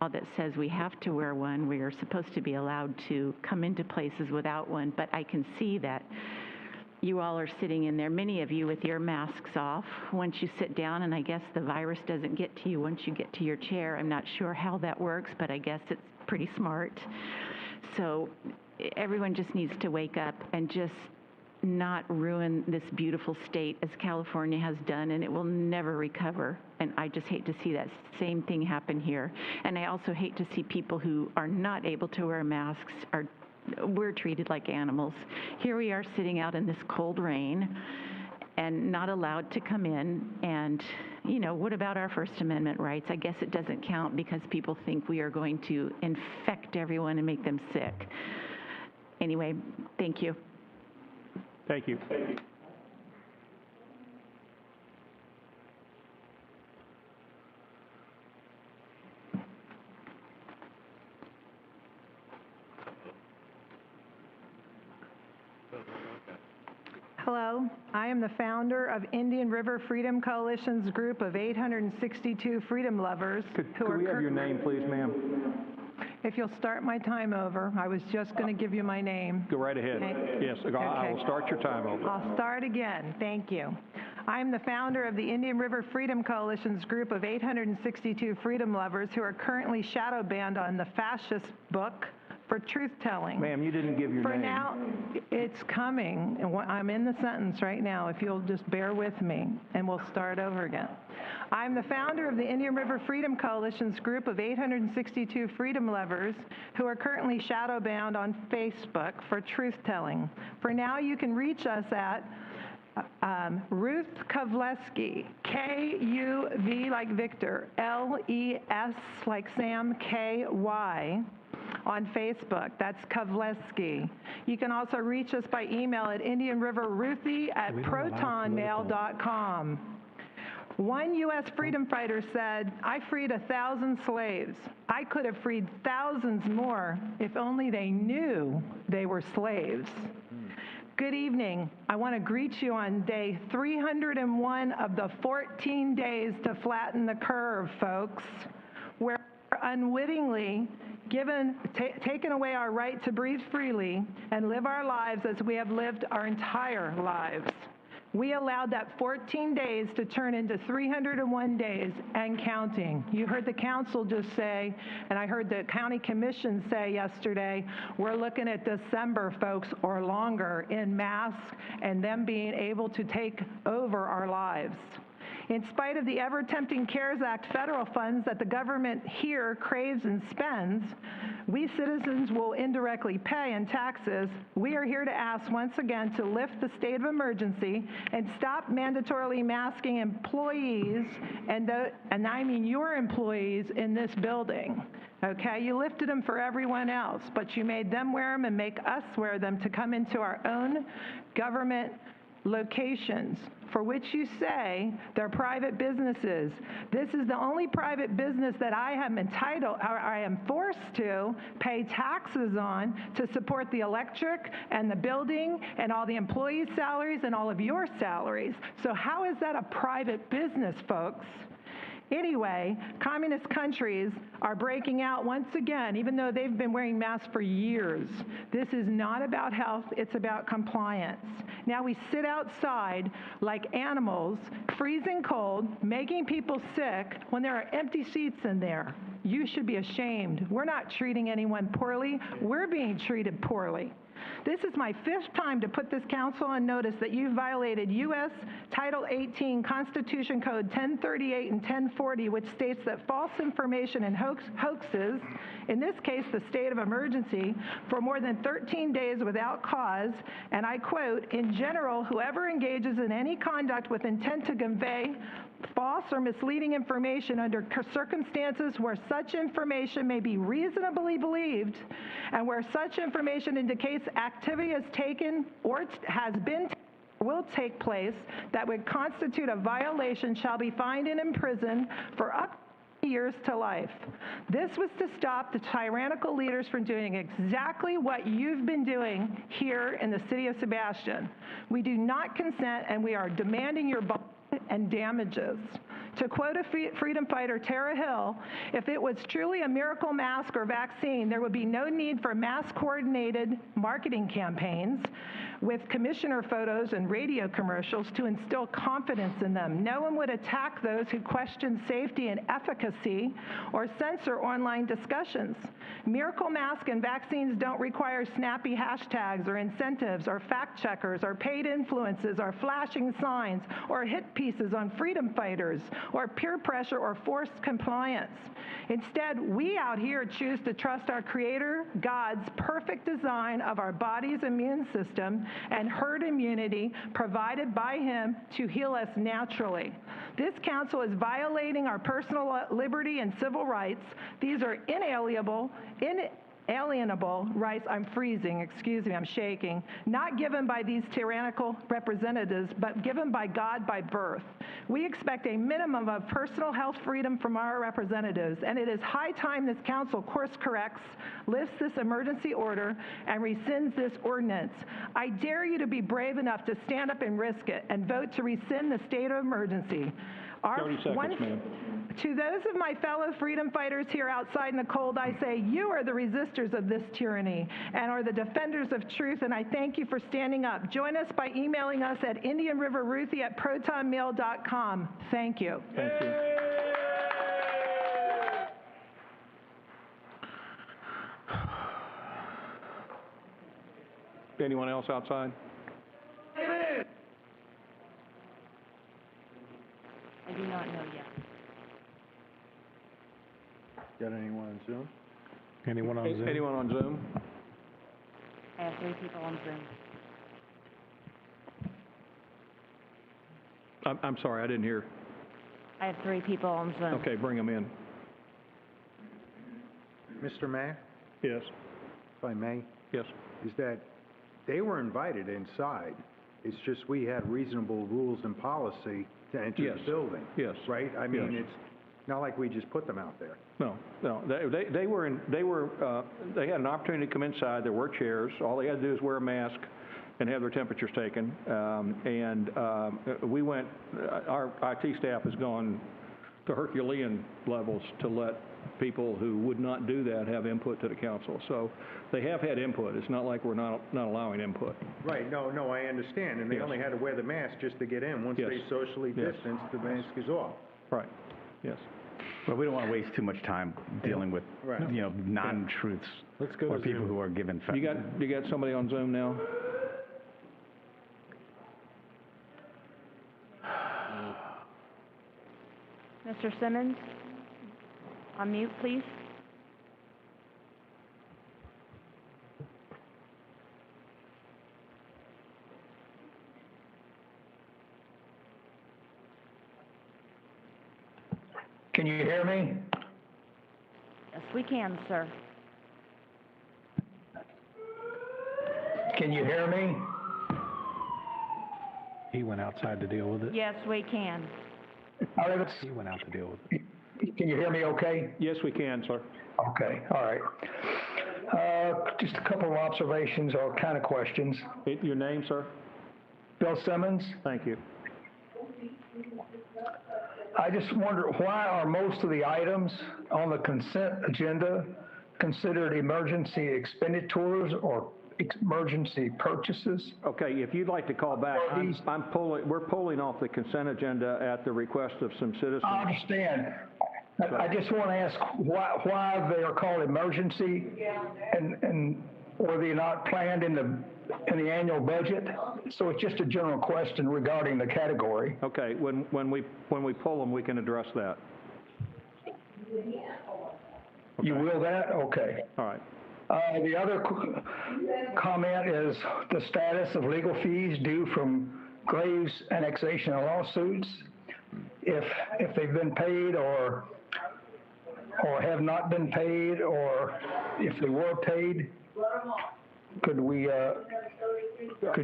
All that says we have to wear one. We are supposed to be allowed to come into places without one, but I can see that you all are sitting in there, many of you with your masks off. Once you sit down, and I guess the virus doesn't get to you once you get to your chair. I'm not sure how that works, but I guess it's pretty smart. So everyone just needs to wake up and just not ruin this beautiful state as California has done, and it will never recover. And I just hate to see that same thing happen here. And I also hate to see people who are not able to wear masks we're treated like animals. Here we are sitting out in this cold rain and not allowed to come in. And, you know, what about our First Amendment rights? I guess it doesn't count because people think we are going to infect everyone and make them sick. Anyway, thank you. Thank you. Thank you. Hello, I am the founder of Indian River Freedom Coalition's group of 862 freedom lovers. Could we have your name, please, ma'am? If you'll start my time over, I was just going to give you my name. Go right ahead. Okay. Yes, I will start your time over. I'll start again. Thank you. I'm the founder of the Indian River Freedom Coalition's group of 862 freedom lovers who are currently shadow banned on the fascist book for truth-telling. Ma'am, you didn't give your name. For now, it's coming. And I'm in the sentence right now, if you'll just bear with me, and we'll start over again. I'm the founder of the Indian River Freedom Coalition's group of 862 freedom lovers who are currently shadow banned on Facebook for truth-telling. For now, you can reach us at Ruth Kovleski, K-U-V like Victor, L-E-S like Sam, K-Y, on Facebook. That's Kovleski. You can also reach us by email at indianriverruthie@protonmail.com. One U.S. freedom fighter said, "I freed 1,000 slaves. I could have freed thousands more if only they knew they were slaves." Good evening. I want to greet you on day 301 of the 14 days to flatten the curve, folks. We're unwittingly taken away our right to breathe freely and live our lives as we have lived our entire lives. We allowed that 14 days to turn into 301 days and counting. You heard the council just say, and I heard the county commission say yesterday, we're looking at December, folks, or longer in masks and them being able to take over our lives. In spite of the ever-tempting CARES Act federal funds that the government here craves and spends, we citizens will indirectly pay in taxes. We are here to ask once again to lift the state of emergency and stop mandatorily masking employees, and I mean your employees in this building. Okay, you lifted them for everyone else, but you made them wear them and make us wear them to come into our own government locations, for which you say they're private businesses. This is the only private business that I am entitled, or I am forced to pay taxes on to support the electric and the building and all the employees' salaries and all of your salaries. So how is that a private business, folks? Anyway, communist countries are breaking out once again, even though they've been wearing masks for years. This is not about health, it's about compliance. Now we sit outside like animals, freezing cold, making people sick when there are empty seats in there. You should be ashamed. We're not treating anyone poorly, we're being treated poorly. This is my 5th time to put this council on notice that you violated U.S. Title 18 Constitution Code 1038 and 1040, which states that false information and hoaxes, in this case the state of emergency, for more than 13 days without cause, and I quote, "In general, whoever engages in any conduct with intent to convey false or misleading information under circumstances where such information may be reasonably believed and where such information indicates activity has taken or has been will take place that would constitute a violation shall be fined and imprisoned for up to years to life." This was to stop the tyrannical leaders from doing exactly what you've been doing here in the city of Sebastian. We do not consent, and we are demanding your bond and damages. To quote a freedom fighter, Tara Hill, if it was truly a miracle mask or vaccine, there would be no need for mass-coordinated marketing campaigns with commissioner photos and radio commercials to instill confidence in them. No one would attack those who question safety and efficacy or censor online discussions. Miracle masks and vaccines don't require snappy hashtags or incentives or fact checkers or paid influences or flashing signs or hit pieces on freedom fighters or peer pressure or forced compliance. Instead, we out here choose to trust our Creator, God's perfect design of our body's immune system and herd immunity provided by Him to heal us naturally. This council is violating our personal liberty and civil rights. These are inalienable rights, I'm freezing, excuse me, I'm shaking, not given by these tyrannical representatives, but given by God by birth. We expect a minimum of personal health freedom from our representatives, and it is high time this council course corrects, lifts this emergency order, and rescinds this ordinance. I dare you to be brave enough to stand up and risk it and vote to rescind the state of emergency. 30 seconds, ma'am. To those of my fellow freedom fighters here outside in the cold, I say you are the resistors of this tyranny and are the defenders of truth, and I thank you for standing up. Join us by emailing us at indianriverruthie@protonmail.com. Thank you. Thank you. Anyone else outside? I do not know yet. Got anyone on Zoom? Anyone on Zoom? Anyone on Zoom? I have 3 people on Zoom. I'm sorry, I didn't hear. I have 3 people on Zoom. Okay, bring them in. Mr. Mayor, Yes. if I may, Yes. is that they were invited inside. It's just we had reasonable rules and policy to enter Yes. the building. Yes. Right? I mean, Yes. it's not like we just put them out there. No. They had an opportunity to come inside. There were chairs. All they had to do is wear a mask and have their temperatures taken. We went, our IT staff has gone to Herculean levels to let people who would not do that have input to the council. So they have had input. It's not like we're not allowing input. Right, no, I understand, and they Yes. only had to wear the mask just to get in. Once Yes. they socially Yes. distance, the mask is off. Right. Yes. But we don't want to waste too much time dealing with, Right. non-truths Let's go or to people Zoom. who are given. You got somebody on Zoom now? Mr. Simmons, on mute, please. Can you hear me? Yes, we can, sir. Can you hear me? He went outside to deal with it. Yes, we can. All right, He went out to deal with it. can you hear me okay? Yes, we can, sir. Okay, all right. Just a couple of observations or kind of questions. Your name, sir? Bill Simmons. Thank you. I just wonder, why are most of the items on the consent agenda considered emergency expenditures or emergency purchases? Okay, if you'd like to call back, we're pulling off the consent agenda at the request of some citizens. I understand. I just want to ask why they are called emergency and were they not planned in the annual budget? So it's just a general question regarding the category. Okay, when we pull them, we can address that. You will that? Okay. All right. The other comment is the status of legal fees due from Graves annexation lawsuits. If they've been paid or have not been paid, or if they were paid, could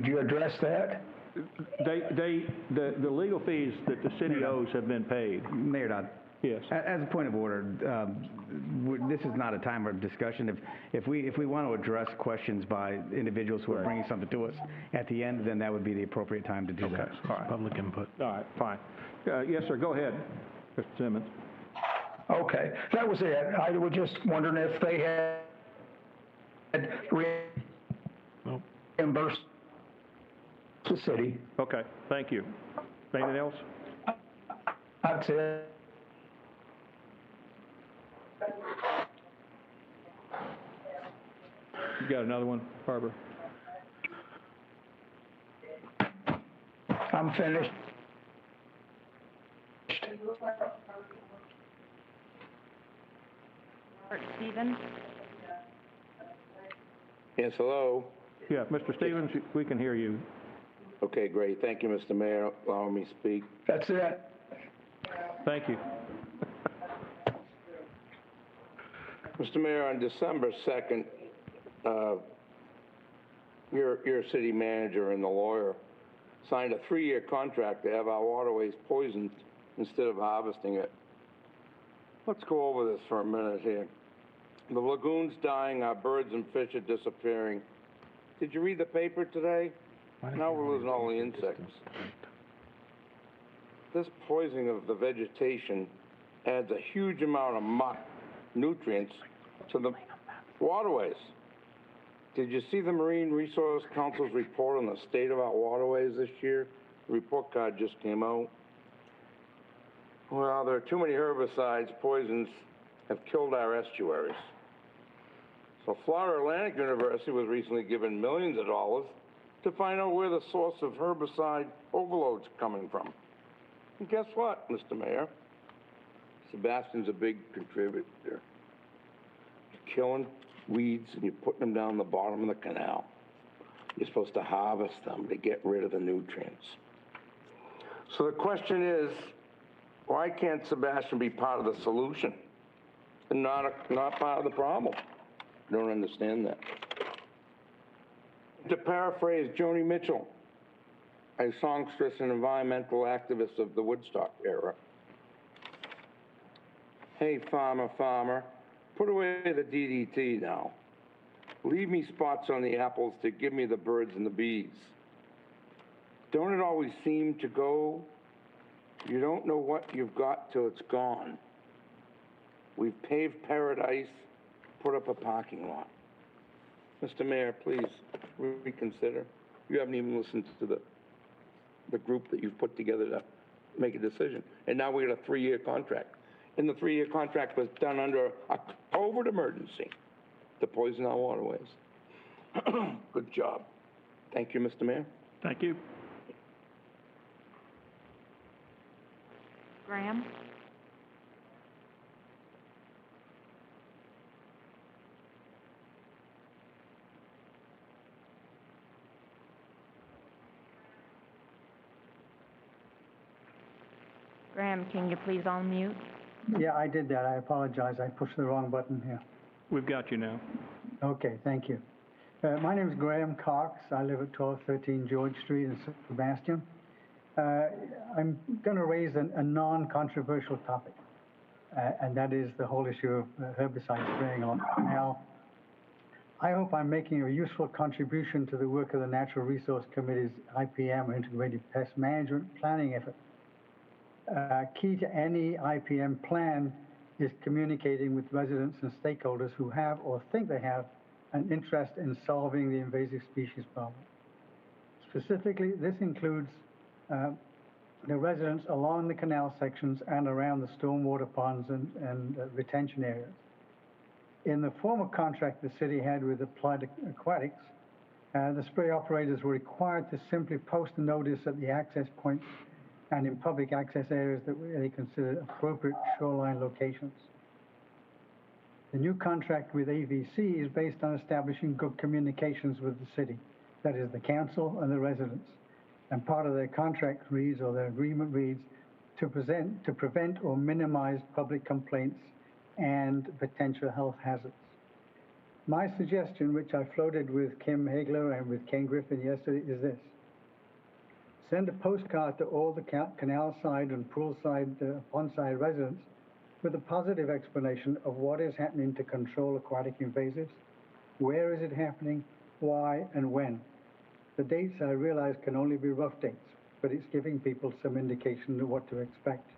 you address that? The legal fees that the city owes have been paid. Mayor Dodd. Yes. As a point of order, this is not a time of discussion. If we want to address questions by individuals who are bringing something to us at the end, then that would be the appropriate time to do that. Okay. All right. Public input. All right, fine. Yes, sir, go ahead, Mr. Simmons. Okay, that was it. I was just wondering if they had reimbursed the city. Okay, thank you. Anything else? That's it. You got another one, Barbara? I'm finished. Stevens? Yes, hello. Yeah, Mr. Stevens, we can hear you. Okay, great. Thank you, Mr. Mayor, allowing me to speak. That's it. Thank you. Mr. Mayor, on December 2nd, your city manager and the lawyer signed a 3-year contract to have our waterways poisoned instead of harvesting it. Let's go over this for a minute here. The lagoon's dying, our birds and fish are disappearing. Did you read the paper today? Now we're losing all the insects. This poisoning of the vegetation adds a huge amount of muck, nutrients, to the waterways. Did you see the Marine Resource Council's report on the state of our waterways this year? The report card just came out. Well, there are too many herbicides, poisons have killed our estuaries. So Florida Atlantic University was recently given millions of dollars to find out where the source of herbicide overload's coming from. And guess what, Mr. Mayor? Sebastian's a big contributor. You're killing weeds and you're putting them down the bottom of the canal. You're supposed to harvest them to get rid of the nutrients. So the question is, why can't Sebastian be part of the solution and not part of the problem? I don't understand that. To paraphrase Joni Mitchell, a songstress and environmental activist of the Woodstock era. Hey, farmer, farmer, put away the DDT now. Leave me spots on the apples to give me the birds and the bees. Don't it always seem to go? You don't know what you've got till it's gone. We've paved paradise, put up a parking lot. Mr. Mayor, please reconsider. You haven't even listened to the group that you've put together to make a decision. And now we got a 3-year contract. And the 3-year contract was done under a COVID emergency to poison our waterways. Good job. Thank you, Mr. Mayor. Thank you. Graham? Graham, can you please unmute? Yeah, I did that. I apologize. I pushed the wrong button here. We've got you now. Okay, thank you. My name is Graham Cox. I live at 1213 George Street in Sebastian. I'm going to raise a non-controversial topic, and that is the whole issue of herbicide spraying on canal. I hope I'm making a useful contribution to the work of the Natural Resource Committee's IPM, or Integrated Pest Management Planning effort. Key to any IPM plan is communicating with residents and stakeholders who have or think they have an interest in solving the invasive species problem. Specifically, this includes the residents along the canal sections and around the stormwater ponds and retention areas. In the former contract the city had with Applied Aquatics, the spray operators were required to simply post a notice at the access points and in public access areas that they considered appropriate shoreline locations. The new contract with AVC is based on establishing good communications with the city, that is, the council and the residents. And part of their contract reads, or their agreement reads, to prevent or minimize public complaints and potential health hazards. My suggestion, which I floated with Kim Hagler and with Ken Griffin yesterday, is this. Send a postcard to all the canal side and poolside, pondside residents with a positive explanation of what is happening to control aquatic invasives, where is it happening, why, and when. The dates, I realize, can only be rough dates, but it's giving people some indication of what to expect.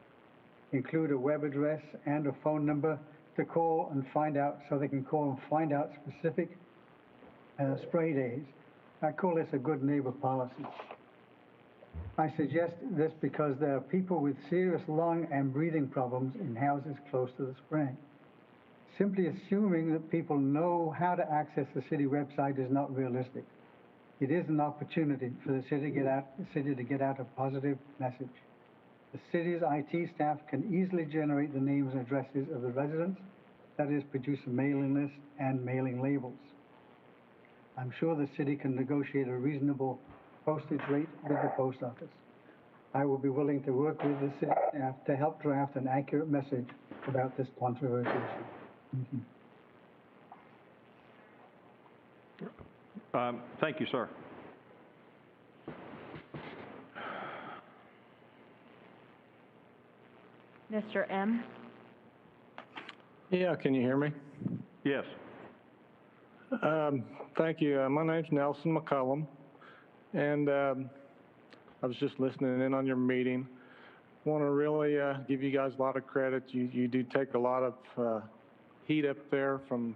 Include a web address and a phone number to call and find out, so they can call and find out specific spray days. I call this a good neighbor policy. I suggest this because there are people with serious lung and breathing problems in houses close to the spring. Simply assuming that people know how to access the city website is not realistic. It is an opportunity for the city to get out a positive message. The city's IT staff can easily generate the names and addresses of the residents, that is, produce a mailing list and mailing labels. I'm sure the city can negotiate a reasonable postage rate with the post office. I will be willing to work with the city staff to help draft an accurate message about this controversial issue. Thank you, sir. Mr. M. Yeah, can you hear me? Yes. Thank you. My name's Nelson McCullum, and I was just listening in on your meeting. Want to really give you guys a lot of credit. You do take a lot of heat up there from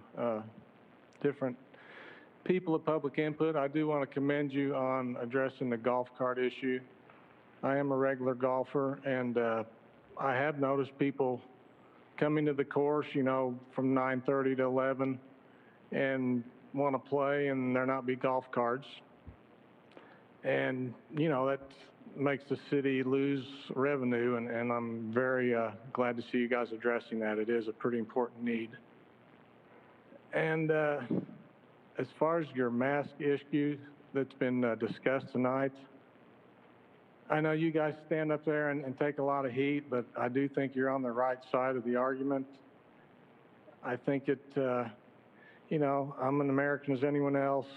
different people of public input. I do want to commend you on addressing the golf cart issue. I am a regular golfer, and I have noticed people coming to the course, you know, from 9:30 to 11 and want to play, and there not be golf carts. And, you know, that makes the city lose revenue, and I'm very glad to see you guys addressing that. It is a pretty important need. And as far as your mask issue that's been discussed tonight, I know you guys stand up there and take a lot of heat, but I do think you're on the right side of the argument. I think it, you know, I'm an American as anyone else,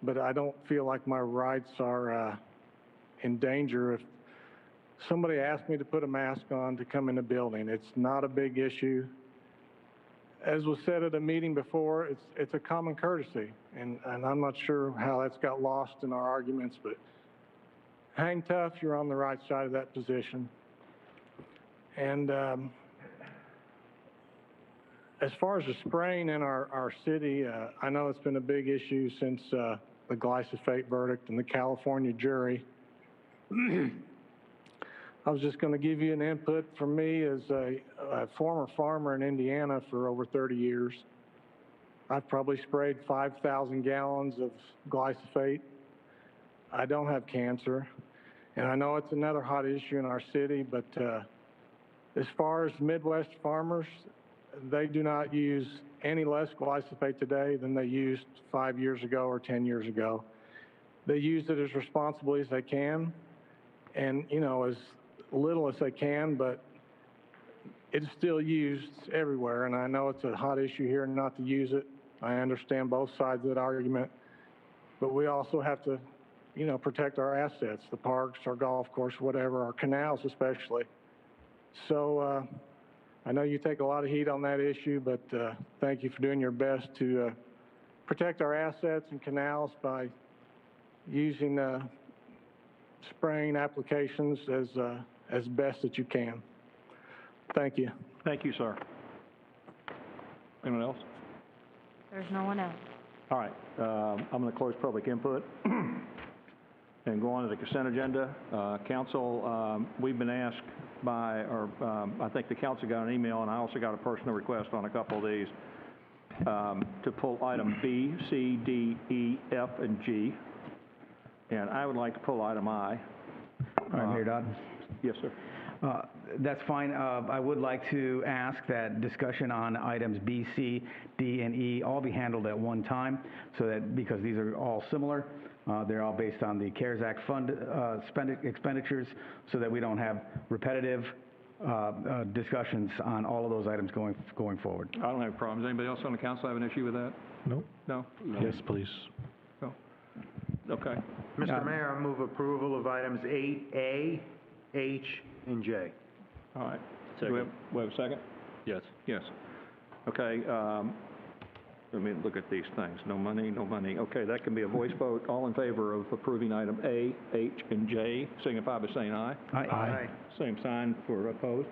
but I don't feel like my rights are in danger if somebody asked me to put a mask on to come in the building. It's not a big issue. As was said at a meeting before, it's a common courtesy, and I'm not sure how that's got lost in our arguments, but hang tough, you're on the right side of that position. And as far as the spraying in our city, I know it's been a big issue since the glyphosate verdict in the California jury. I was just going to give you an input from me as a former farmer in Indiana for over 30 years. I've probably sprayed 5,000 gallons of glyphosate. I don't have cancer, and I know it's another hot issue in our city, but as far as Midwest farmers, they do not use any less glyphosate today than they used 5 years ago or 10 years ago. They use it as responsibly as they can, and, you know, as little as they can, but it's still used everywhere, and I know it's a hot issue here not to use it. I understand both sides of that argument, but we also have to, you know, protect our assets, the parks, our golf course, whatever, our canals especially. So I know you take a lot of heat on that issue, but thank you for doing your best to protect our assets and canals by using spraying applications as best that you can. Thank you. Thank you, sir. Anyone else? There's no one else. All right, I'm going to close public input and go on to the consent agenda. Council, we've been asked by, or I think the council got an email, and I also got a personal request on a couple of these. to pull item B, C, D, E, F, and G. And I would like to pull item I. All right, Mayor Dodd. Yes, sir. That's fine. I would like to ask that discussion on items B, C, D, and E all be handled at one time, so that, because these are all similar, they're all based on the CARES Act fund expenditures, so that we don't have repetitive discussions on all of those items going forward. I don't have problems. Anybody else on the council have an issue with that? Nope. No? Yes, please. No? Okay. Mr. Mayor, I move approval of items 8A, H, and J. All right. Do we have a second? Yes. Yes. Okay, let me look at these things. No money, no money. Okay, that can be a voice vote. All in favor of approving item A, H, and J, signify by saying aye. Aye. Same sign for opposed.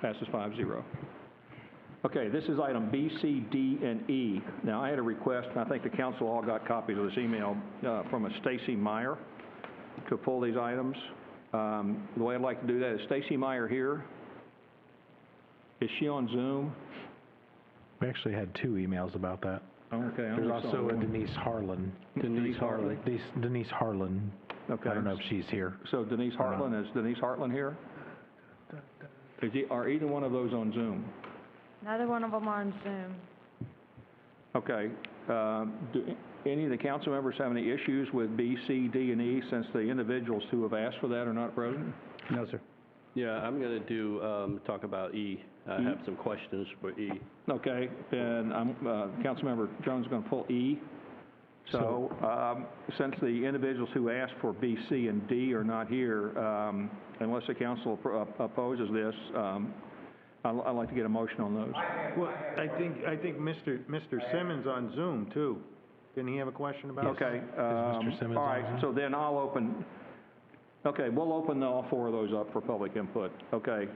Passes 5-0. Okay, this is item B, C, D, and E. Now, I had a request, and I think the council all got copies of this email from a Stacy Meyer to pull these items. The way I'd like to do that is Stacy Meyer here. Is she on Zoom? We actually had 2 emails about that. Okay. There's also a Denise Harlan. Denise Harlan. Denise Harlan. Okay. I don't know if she's here. So Denise Hartland, is Denise Hartland here? Are either one of those on Zoom? Neither one of them are on Zoom. Okay. Do any of the council members have any issues with B, C, D, and E, since the individuals who have asked for that are not present? No, sir. Yeah, I'm going to talk about E. I have some questions for E. Okay, and Councilmember Jones is going to pull E. So, since the individuals who asked for B, C, and D are not here, unless the council opposes this, I'd like to get a motion on those. Well, I think Mr. Simmons on Zoom, too. Didn't he have a question about it? Okay. Mr. Simmons all on right, Zoom? so then I'll open, okay, we'll open all 4 of those up for public input. Okay.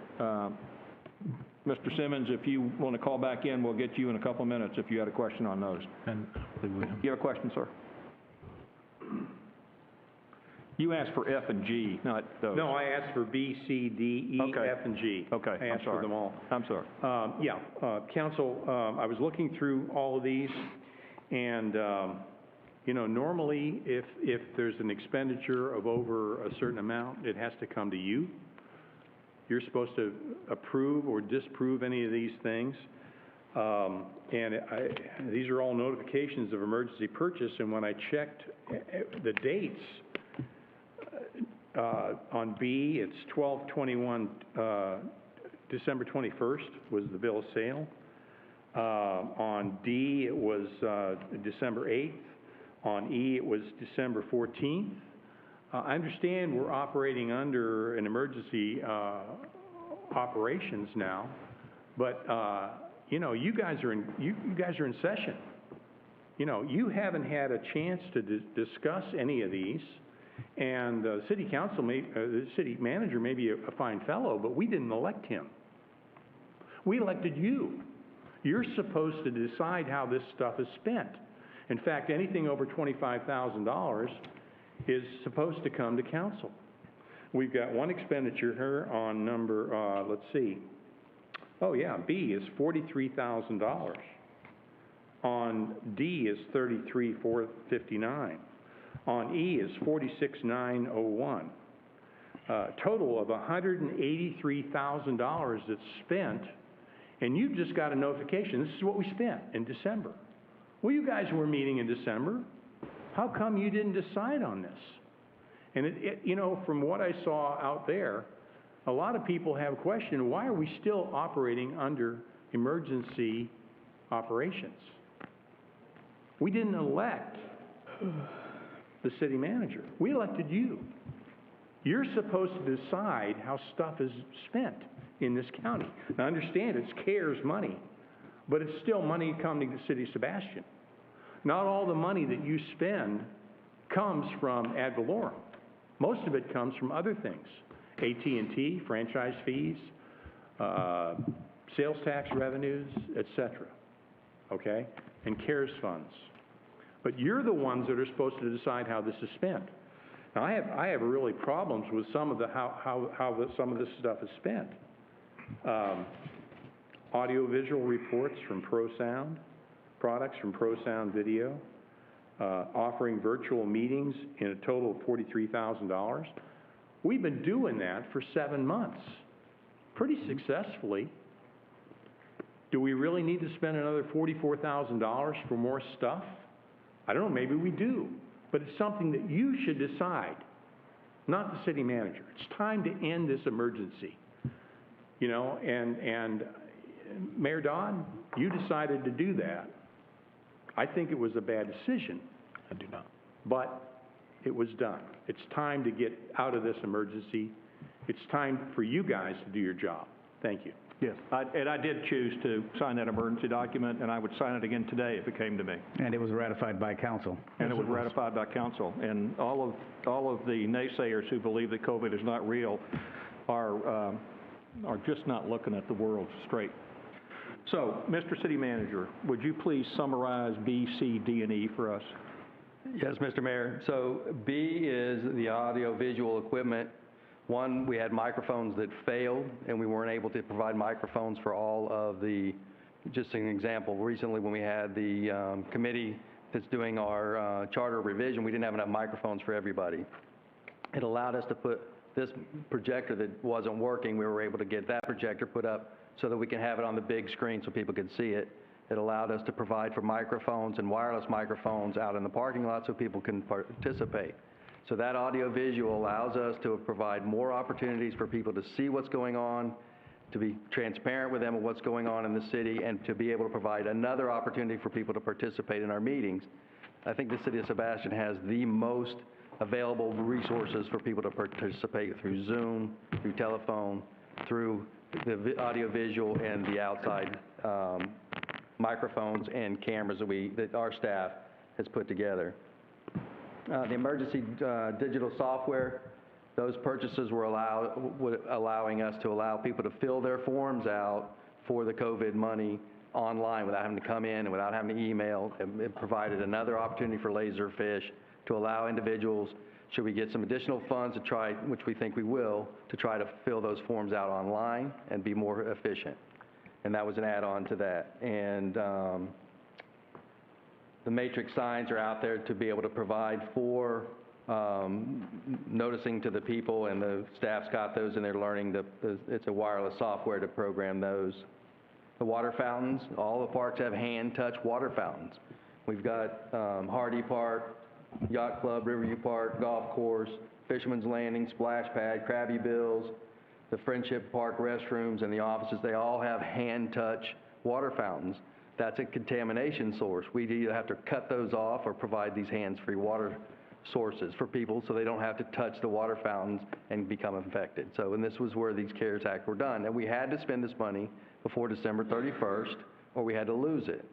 Mr. Simmons, if you want to call back in, we'll get you in a couple of minutes if you had a question on those. And You have a question, sir? You asked for F and G, not those. No, I asked for B, C, D, E, F, and G. Okay, I asked for them all. I'm sorry. Council, I was looking through all of these, and, normally, if there's an expenditure of over a certain amount, it has to come to you. You're supposed to approve or disapprove any of these things. These are all notifications of emergency purchase, and when I checked the dates, on B, it's 12/21, December 21st was the bill of sale. On D, it was December 8th. On E, it was December 14th. I understand we're operating under an emergency operations now, but you guys are in session. You haven't had a chance to discuss any of these, and the city council, the city manager may be a fine fellow, but we didn't elect him. We elected you. You're supposed to decide how this stuff is spent. In fact, anything over $25,000 is supposed to come to council. We've got one expenditure here on number, let's see. Oh yeah, B is $43,000. On D is $33,459. On E is $46,901. Total of $183,000 that's spent, and you just got a notification. This is what we spent in December. Well, you guys were meeting in December. How come you didn't decide on this? And from what I saw out there, a lot of people have questioned, why are we still operating under emergency operations? We didn't elect the city manager. We elected you. You're supposed to decide how stuff is spent in this county. Now, understand, it's CARES money, but it's still money coming to the city of Sebastian. Not all the money that you spend comes from ad valorem. Most of it comes from other things. AT&T, franchise fees, sales tax revenues, etc. Okay? And CARES funds. But you're the ones that are supposed to decide how this is spent. Now, I have really problems with some of some of this stuff is spent. Audiovisual reports from ProSound, products from ProSound Video, offering virtual meetings in a total of $43,000. We've been doing that for 7 months, pretty successfully. Do we really need to spend another $44,000 for more stuff? I don't know, maybe we do, but it's something that you should decide, not the city manager. It's time to end this emergency, you know, and Mayor Dodd, you decided to do that. I think it was a bad decision. I do not. But it was done. It's time to get out of this emergency. It's time for you guys to do your job. Thank you. Yes, and I did choose to sign that emergency document, and I would sign it again today if it came to me. And it was ratified by council. And it was ratified by council. And all of the naysayers who believe that COVID is not real are just not looking at the world straight. So, Mr. City Manager, would you please summarize B, C, D, and E for us? Yes, Mr. Mayor. So B is the audio-visual equipment. One, we had microphones that failed, and we weren't able to provide microphones for all of the, just an example, recently when we had the committee that's doing our charter revision, we didn't have enough microphones for everybody. It allowed us to put this projector that wasn't working, we were able to get that projector put up so that we can have it on the big screen so people could see it. It allowed us to provide for microphones and wireless microphones out in the parking lot so people can participate. So that audio-visual allows us to provide more opportunities for people to see what's going on, to be transparent with them of what's going on in the city, and to be able to provide another opportunity for people to participate in our meetings. I think the city of Sebastian has the most available resources for people to participate through Zoom, through telephone, through the audio-visual and the outside microphones and cameras that our staff has put together. The emergency digital software, those purchases were allowing us to allow people to fill their forms out for the COVID money online without having to come in and without having to email. It provided another opportunity for Laserfish to allow individuals, should we get some additional funds to try, which we think we will, to try to fill those forms out online and be more efficient. And that was an add-on to that. And the matrix signs are out there to be able to provide for noticing to the people, and the staff's got those and they're learning it's a wireless software to program those. The water fountains, all the parks have hand-touch water fountains. We've got Hardy Park, Yacht Club, Riverview Park, Golf Course, Fisherman's Landing, Splash Pad, Krabby Bills, the Friendship Park restrooms and the offices, they all have hand-touch water fountains. That's a contamination source. We either have to cut those off or provide these hands-free water sources for people so they don't have to touch the water fountains and become infected. So, and this was where these CARES Act were done. And we had to spend this money before December 31st or we had to lose it.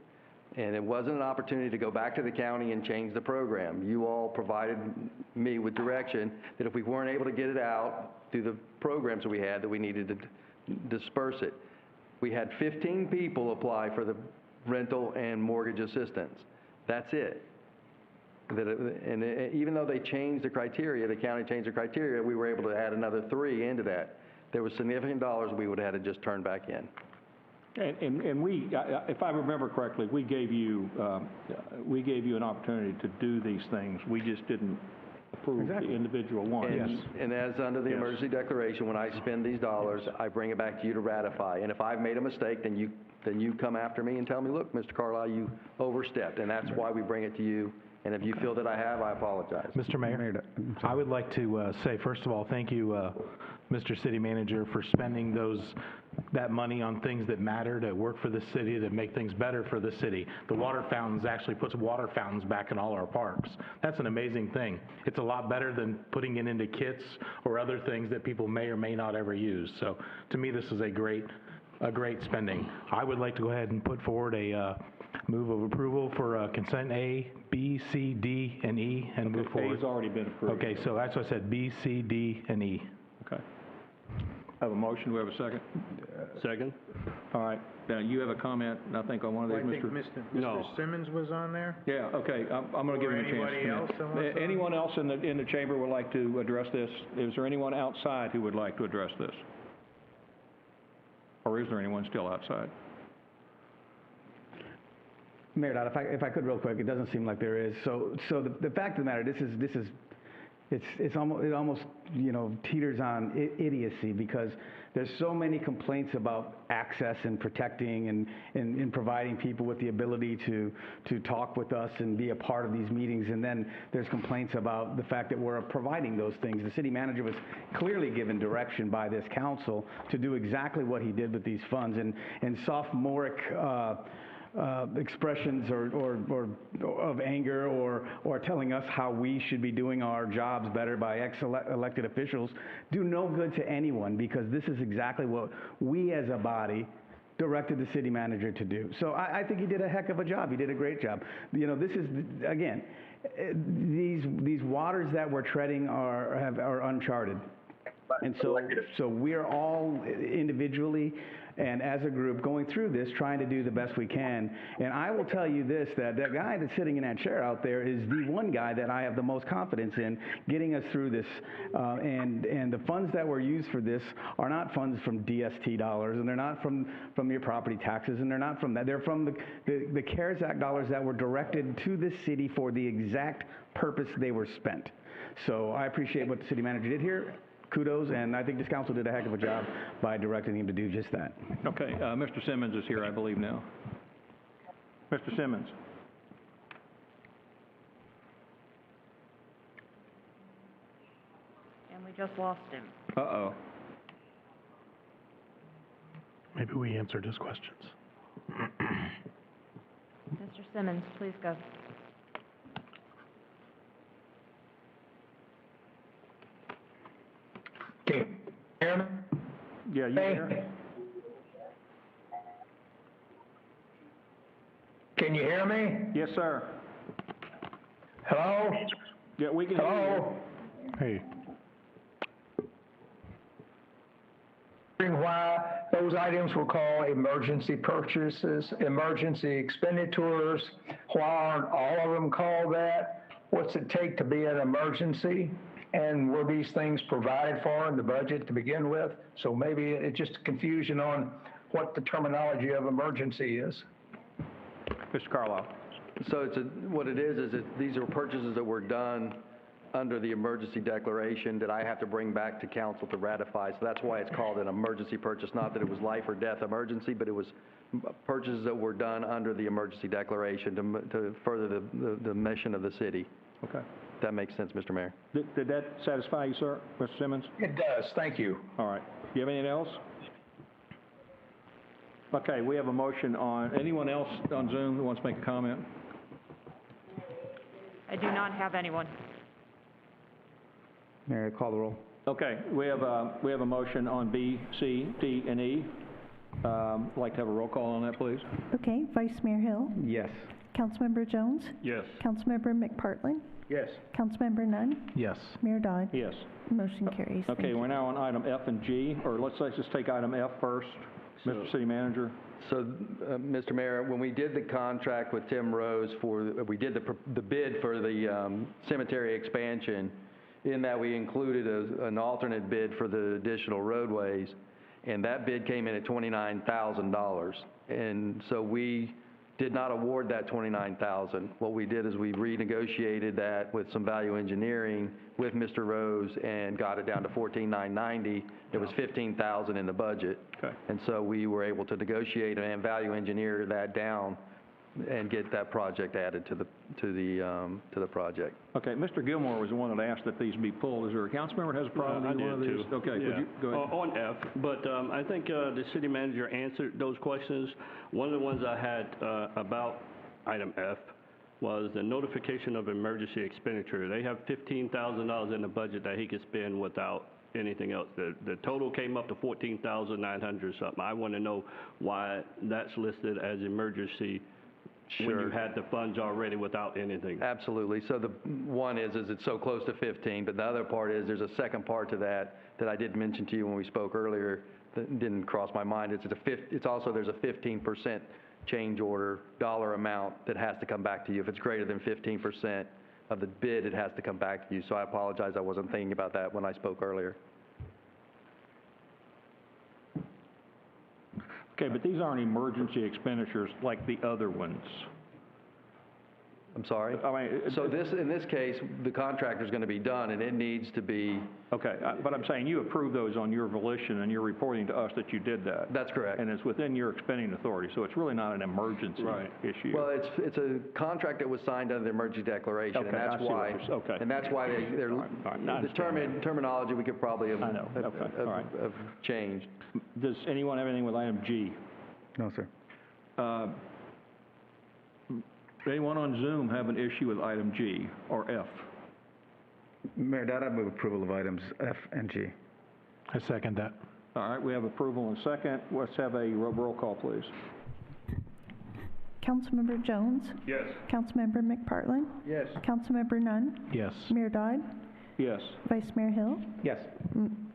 And it wasn't an opportunity to go back to the county and change the program. You all provided me with direction that if we weren't able to get it out through the programs that we had, that we needed to disperse it. We had 15 people apply for the rental and mortgage assistance. That's it. Even though they changed the criteria, the county changed the criteria, we were able to add another 3 into that. There was significant dollars we would have had to just turn back in. And we, if I remember correctly, we gave you an opportunity to do these things. We just didn't approve the individual ones. And as under the emergency declaration, when I spend these dollars, I bring it back to you to ratify. And if I've made a mistake, then you come after me and tell me, look, Mr. Carlisle, you overstepped. And that's why we bring it to you. And if you feel that I have, I apologize. Mr. Mayor, I would like to say, first of all, thank you, Mr. City Manager, for spending that money on things that matter, that work for the city, that make things better for the city. The water fountains actually puts water fountains back in all our parks. That's an amazing thing. It's a lot better than putting it into kits or other things that people may or may not ever use. So to me, this is a great spending. I would like to go ahead and put forward a move of approval for consent A, B, C, D, and E, and move forward. A's already been approved. Okay, so that's what I said, B, C, D, and E. Okay. I have a motion. Do we have a second? Second. All right. Now, you have a comment, I think, on one of these, I think Mr. Simmons was on there. Yeah, okay. I'm going to give him a chance. Anybody else that wants to? Anyone else in the chamber would like to address this? Is there anyone outside who would like to address this? Or is there anyone still outside? Mayor Dodd, if I could real quick, it doesn't seem like there is. So the fact of the matter, it almost, you know, teeters on idiocy, because there's so many complaints about access and protecting and providing people with the ability to talk with us and be a part of these meetings. And then there's complaints about the fact that we're providing those things. The city manager was clearly given direction by this council to do exactly what he did with these funds. And sophomoric expressions or of anger or telling us how we should be doing our jobs better by elected officials do no good to anyone, because this is exactly what we as a body directed the city manager to do. So I think he did a heck of a job. He did a great job. You know, this is, again, these waters that we're treading are uncharted. And so we're all individually and as a group going through this, trying to do the best we can. And I will tell you this, that guy that's sitting in that chair out there is the one guy that I have the most confidence in getting us through this. And the funds that were used for this are not funds from DST dollars, and they're not from your property taxes, and they're not from that. They're from the CARES Act dollars that were directed to this city for the exact purpose they were spent. So I appreciate what the city manager did here. Kudos, and I think this council did a heck of a job by directing him to do just that. Okay, Mr. Simmons is here, I believe, now. Mr. Simmons. And we just lost him. Uh-oh. Maybe we answered his questions. Mr. Simmons, please go. Can you hear me? Yeah, you hear? Can you hear me? Yes, sir. Hello? Yeah, we can hear you. Hello? Hey. Why those items were called emergency purchases, emergency expenditures. Why aren't all of them called that? What's it take to be an emergency? And were these things provided for in the budget to begin with? So maybe it's just confusion on what the terminology of emergency is. Mr. Carlisle. So what it is these are purchases that were done under the emergency declaration that I have to bring back to council to ratify. So that's why it's called an emergency purchase, not that it was life or death emergency, but it was purchases that were done under the emergency declaration to further the mission of the city. Okay. That makes sense, Mr. Mayor. Did that satisfy you, sir, Mr. Simmons? It does, thank you. All right. Do you have anything else? Okay, we have a motion on, anyone else on Zoom who wants to make a comment? I do not have anyone. Mayor, call the roll. Okay, we have a motion on B, C, D, and E. I'd like to have a roll call on that, please. Okay, Vice Mayor Hill, Yes. Councilmember Jones, Yes. Councilmember McPartlin, Yes. Councilmember Nunn, Yes. Mayor Dodd. Yes. Motion carries. Thank Okay, you. we're now on item F and G, or let's just take item F first. Mr. City Manager. So, Mr. Mayor, when we did the contract with Tim Rose we did the bid for the cemetery expansion, in that we included an alternate bid for the additional roadways, and that bid came in at $29,000. And so we did not award that $29,000. What we did is we renegotiated that with some value engineering with Mr. Rose and got it down to $14,990. There was $15,000 in the budget. Okay. And so we were able to negotiate and value engineer that down and get that project added to the project. Okay, Mr. Gilmore was the one that asked that these be pulled. Is there a council member that has a problem with one of these? Okay, would you go ahead? On F, but I think the city manager answered those questions. One of the ones I had about item F was the notification of emergency expenditure. They have $15,000 in the budget that he could spend without anything else. The total came up to $14,900 something. I want to know why that's listed as emergency when you had the funds already without anything. Absolutely. So the one is it's so close to 15, but the other part is there's a second part to that I did mention to you when we spoke earlier that didn't cross my mind. It's also there's a 15% change order dollar amount that has to come back to you. If it's greater than 15% of the bid, it has to come back to you. So I apologize, I wasn't thinking about that when I spoke earlier. Okay, but these aren't emergency expenditures like the other ones. I'm sorry? So in this case, the contractor's going to be done, and it needs to be... Okay, but I'm saying you approved those on your volition, and you're reporting to us that you did that. That's correct. And it's within your expending authority, so it's really not an emergency issue. Well, it's a contract that was signed under the emergency declaration, Okay, and that's I see why... what you're saying. And that's why they're... The terminology we could probably have... I know, okay, all right. Have changed. Does anyone have anything with item G? No, sir. Anyone on Zoom have an issue with item G or F? Mayor Dodd, I move approval of items F and G. I second that. All right, we have approval and second. Let's have a roll call, please. Councilmember Jones? Yes. Councilmember McPartlin? Yes. Councilmember Nunn? Yes. Mayor Dodd? Yes. Vice Mayor Hill? Yes.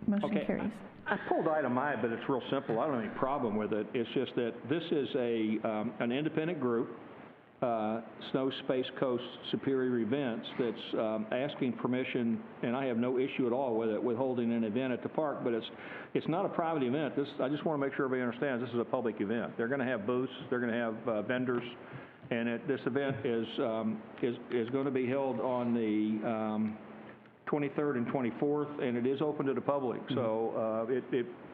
Motion Okay. carries. I pulled item I, but it's real simple. I don't have any problem with it. It's just that this is an independent group, Snow Space Coast Superior Events, that's asking permission, and I have no issue at all with it, with holding an event at the park, but it's not a private event. I just want to make sure everybody understands this is a public event. They're going to have booths, they're going to have vendors, and this event is going to be held on the 23rd and 24th, and it is open to the public. So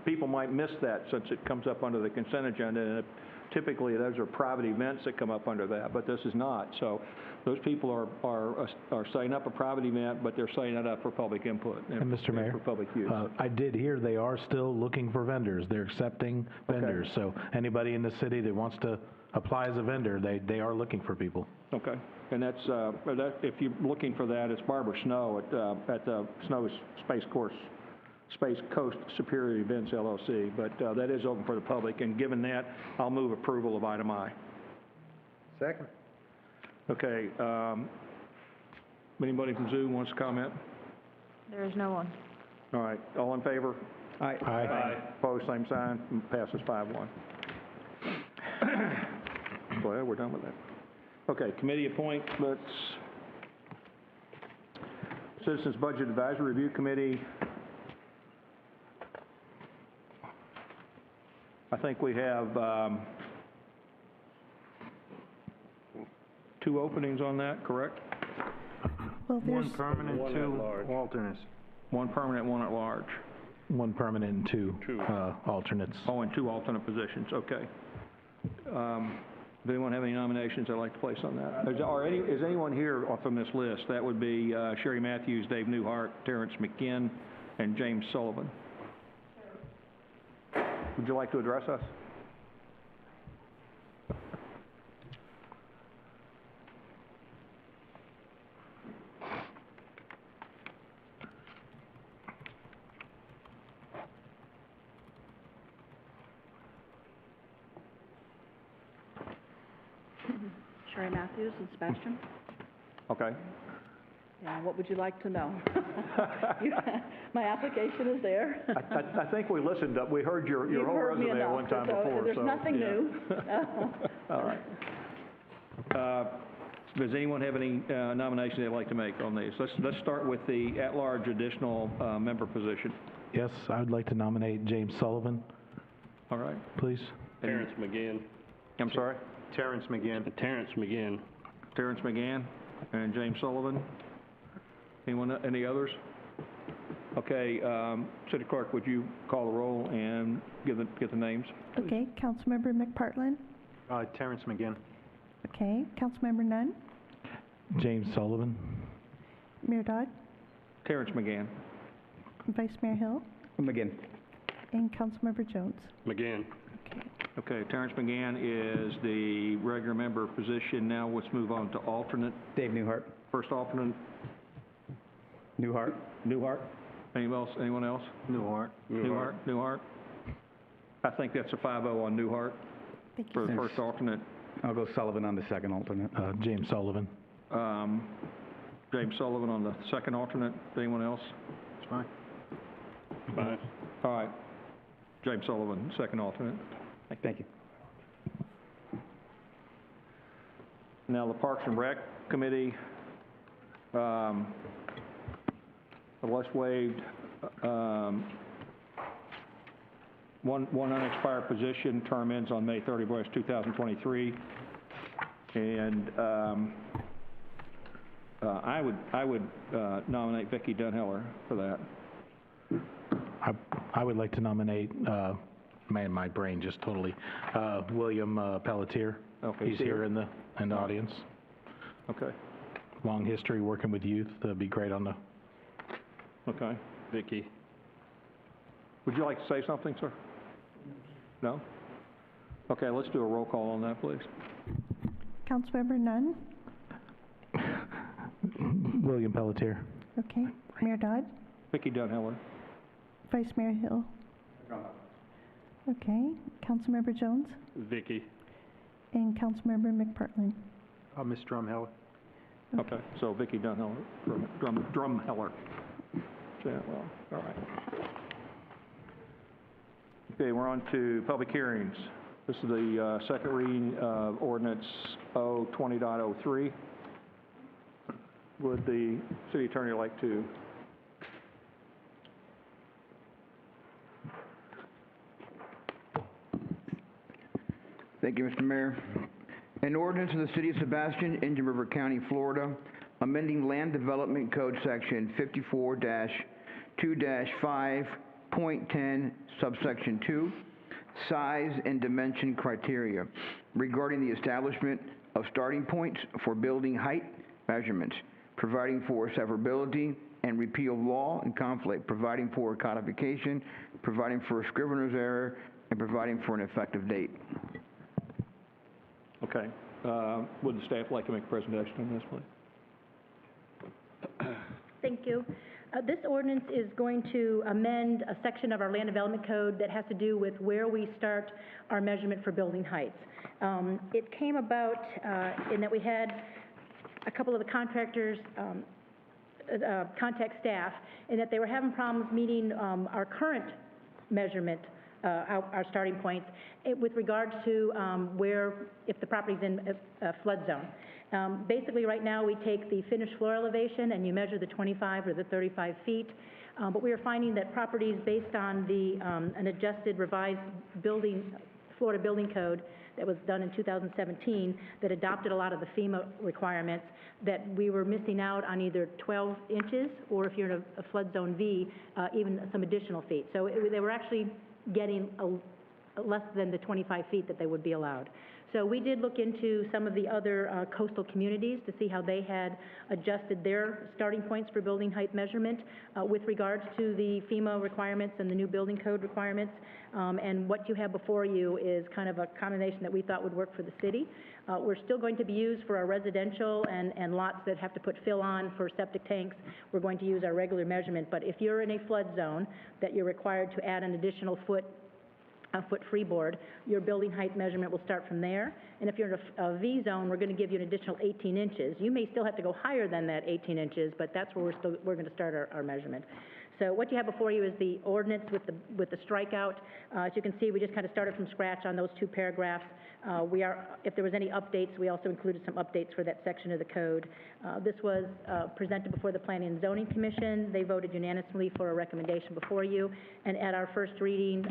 people might miss that since it comes up under the consent agenda, and typically those are private events that come up under that, but this is not. So those people are setting up a private event, but they're setting it up for public input And Mr. Mayor, for public use. I did hear they are still looking for vendors. They're accepting vendors. So anybody in the city that wants to apply as a vendor, they are looking for people. Okay, and that's if you're looking for that, it's Barbara Snow at the Snow Space Coast Superior Events LLC, but that is open for the public, and given that, I'll move approval of item I. Second. Okay, anybody from Zoom wants to comment? There is no one. All right, all in favor? Aye. Aye. Opposed, same sign, passes 5-1. Well, we're done with that. Okay, committee appointments. Citizens Budget Advisory Review Committee. I think we have 2 openings on that, correct? Well, there's... One permanent, 2 alternates. 1 permanent, 1 at large. 1 permanent and 2 alternates. Oh, and 2 alternate positions, okay. Does anyone have any nominations they'd like to place on that? Is anyone here from this list? That would be Sherry Matthews, Dave Newhart, Terrence McGinn, and James Sullivan. Would you like to address us? Sherry Matthews and Sebastian. Okay. Yeah, what would you like to know? My application is there. I think we listened up. We heard your You've whole heard me resume at enough, one time so before. there's so, nothing yeah. new. All right. Does anyone have any nominations they'd like to make on these? Let's start with the at-large additional member position. Yes, I would like to nominate James Sullivan. All right. Please. Terrence McGinn. I'm sorry? Terrence McGinn. Terrence McGinn. Terrence McGann and James Sullivan. Anyone, any others? Okay, City Clerk, would you call the roll and give the names? Okay, Councilmember McPartlin? Terrence McGinn. Okay, Councilmember Nunn? James Sullivan. Mayor Dodd? Terrence McGann. Vice Mayor Hill? McGinn. And Councilmember Jones? McGinn. Okay, Terrence McGann is the regular member position. Now let's move on to alternate. Dave Newhart. First alternate. Newhart. Newhart. Anyone else? Newhart. Newhart. I think that's a 5-0 on Newhart for the first alternate. I'll go Sullivan on the second alternate. James Sullivan. James Sullivan on the second alternate. Anyone else? It's fine. Fine. All right. James Sullivan, second alternate. Thank you. Now, the Parks and Rec Committee, let's waived one unexpired position, term ends on May 31st, 2023. And I would nominate Vicki Dunheller for that. I would like to nominate, man, my brain just totally, William Pelletier. Okay, He's here in the audience. Okay. Long history working with youth. That'd be great on the. Okay. Vicki. Would you like to say something, sir? No? Okay, let's do a roll call on that, please. Councilmember Nunn? William Pelletier. Okay. Mayor Dodd? Vicki Dunheller. Vice Mayor Hill? Okay. Councilmember Jones? Vicki. And Councilmember McPartlin? Ms. Drumheller. Okay, so Vicki Dunheller, Drumheller. Say that well, all right. Okay, we're on to public hearings. This is the second reading of Ordinance 20.03. Would the city attorney like to? Thank you, Mr. Mayor. An ordinance of the City of Sebastian, Indian River County, Florida, amending Land Development Code Section 54-2-5.10, subsection 2, size and dimension criteria regarding the establishment of starting points for building height measurements, providing for severability and repeal of law and conflict, providing for codification, providing for a scrivener's error, and providing for an effective date. Okay. Would the staff like to make a presentation on this, please? Thank you. This ordinance is going to amend a section of our land development code that has to do with where we start our measurement for building heights. It came about in that we had a couple of the contractors contact staff in that they were having problems meeting our current measurement, our starting points, with regards to if the property's in a flood zone. Basically, right now, we take the finished floor elevation and you measure the 25 or the 35 feet. But we are finding that properties based on an adjusted revised Florida building code that was done in 2017 that adopted a lot of the FEMA requirements, that we were missing out on either 12 inches or if you're in a flood zone V, even some additional feet. So they were actually getting less than the 25 feet that they would be allowed. So we did look into some of the other coastal communities to see how they had adjusted their starting points for building height measurement with regards to the FEMA requirements and the new building code requirements. And what you have before you is kind of a combination that we thought would work for the city. We're still going to be used for our residential and lots that have to put fill on for septic tanks. We're going to use our regular measurement. But if you're in a flood zone that you're required to add an additional foot freeboard, your building height measurement will start from there. And if you're in a V zone, we're going to give you an additional 18 inches. You may still have to go higher than that 18 inches, but that's where we're going to start our measurement. So what you have before you is the ordinance with the strikeout. As you can see, we just kind of started from scratch on those two paragraphs. If there was any updates, we also included some updates for that section of the code. This was presented before the Planning and Zoning Commission. They voted unanimously for a recommendation before you. And at our first reading,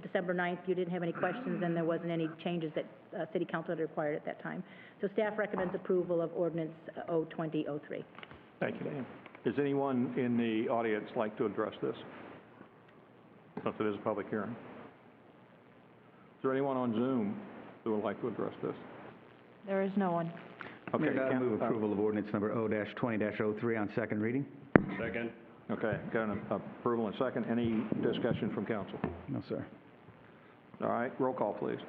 December 9th, you didn't have any questions and there wasn't any changes that City Council had required at that time. So staff recommends approval of Ordinance 2003. Thank you, Dan. Does anyone in the audience like to address this? Since it is a public hearing. Is there anyone on Zoom who would like to address this? There is no one. Okay. I move approval of ordinance number O-20-03 on second reading. Second. Okay, got an approval and second. Any discussion from council? No, sir. All right, roll call, please.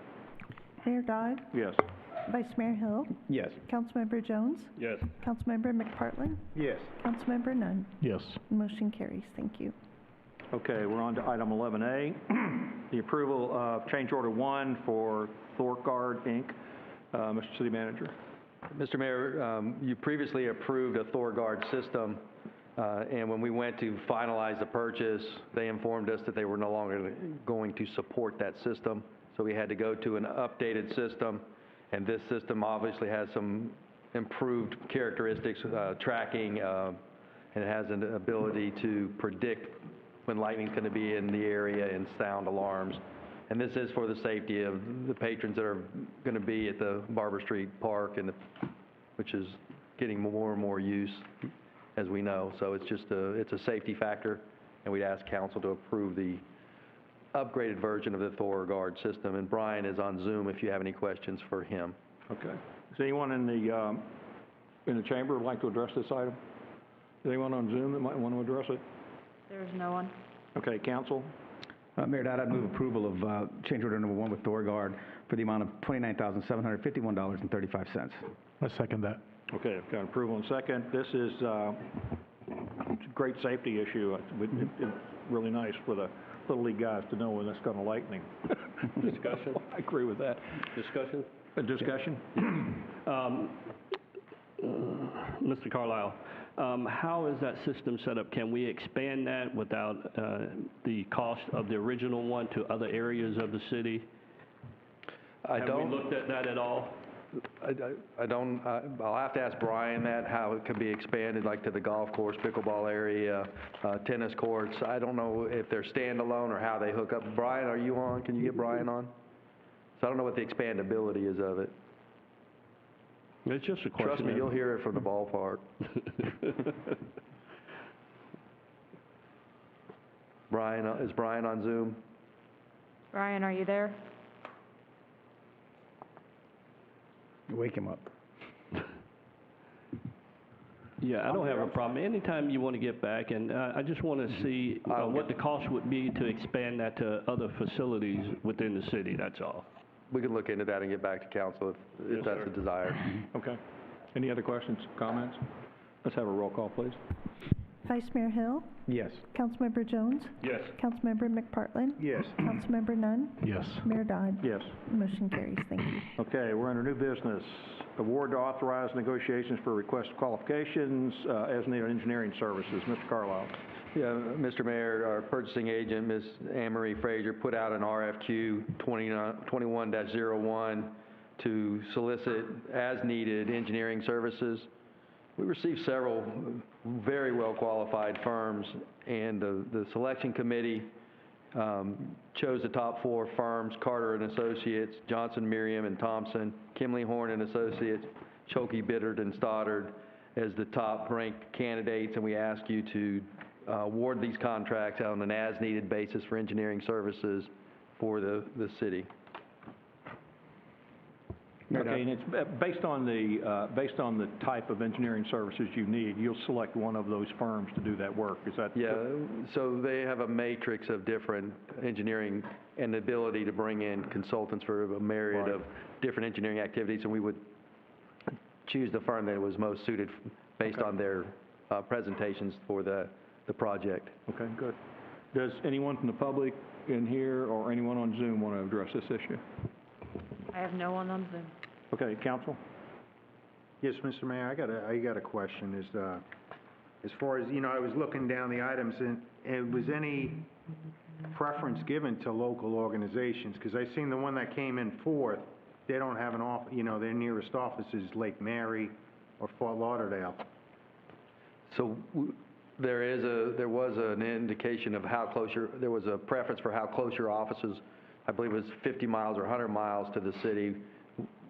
Mayor Dodd? Yes. Vice Mayor Hill? Yes. Councilmember Jones? Yes. Councilmember McPartlin? Yes. Councilmember Nunn? Yes. Motion carries. Thank you. Okay, we're on to item 11A, the approval of change order 1 for Thor, Inc. Mr. City Manager. Mr. Mayor, you previously approved a ThorGuard system, and when we went to finalize the purchase, they informed us that they were no longer going to support that system. So we had to go to an updated system, and this system obviously has some improved characteristics, tracking, and it has an ability to predict when lightning's going to be in the area and sound alarms. And this is for the safety of the patrons that are going to be at the Barber Street Park, which is getting more and more use, as we know. So it's just it's a safety factor, and we'd ask council to approve the upgraded version of the Thor guard system. And Brian is on Zoom if you have any questions for him. Okay. Is anyone in the chamber would like to address this item? Is anyone on Zoom that might want to address it? There is no one. Okay, council? Mayor Dodd, I'd move approval of change order number 1 with Thor guard for the amount of $29,751.35. I second that. Okay, I've got approval in second. This is it's a great safety issue. It's really nice for the Little League guys to know when it's going to lightning. Discussion? I agree with that. Discussion? Discussion? Mr. Carlisle, how is that system set up? Can we expand that without the cost of the original one to other areas of the city? Have we looked at that at all? I don't, I'll have to ask Brian that, how it could be expanded, like to the golf course, pickleball area, tennis courts. I don't know if they're standalone or how they hook up. Brian, are you on? Can you get Brian on? So I don't know what the expandability is of it. It's just a question. Trust me, you'll hear it from the ballpark. Brian, is Brian on Zoom? Brian, are you there? Wake him up. Yeah, I don't have a problem. Anytime you want to get back, and I just want to see what the cost would be to expand that to other facilities within the city, that's all. We can look into that and get back to council if that's the desire. Okay. Any other questions, comments? Let's have a roll call, please. Vice Mayor Hill? Yes. Councilmember Jones? Yes. Councilmember McPartlin? Yes. Councilmember Nunn? Yes. Mayor Dodd? Yes. Motion carries. Thank you. Okay, we're under new business. Award to authorize negotiations for request qualifications as needed engineering services. Mr. Carlisle. Yeah, Mr. Mayor, our purchasing agent, Ms. Anne-Marie Frazier, put out an RFQ 21-01 to solicit as-needed engineering services. We received several very well-qualified firms, and the selection committee chose the top 4 firms: Carter and Associates, Johnson, Miriam and Thompson, Kimley Horn and Associates, Chokey, Biddard and Stoddard as the top-ranked candidates, and we ask you to award these contracts on an as-needed basis for engineering services for the city. Okay, and it's based on the type of engineering services you need. You'll select one of those firms to do that work. Is that? Yeah. So they have a matrix of different engineering and the ability to bring in consultants for a myriad of different engineering activities, and we would choose the firm that was most suited based on their presentations for the project. Okay, good. Does anyone from the public in here or anyone on Zoom want to address this issue? I have no one on Zoom. Okay, council? Yes, Mr. Mayor, I got a question. As far as, I was looking down the items, and was any preference given to local organizations? Because I seen the one that came in fourth, they don't have an office, their nearest office is Lake Mary or Fort Lauderdale. So there was an indication of how close there was a preference for how close your offices, I believe it was 50 miles or 100 miles to the city.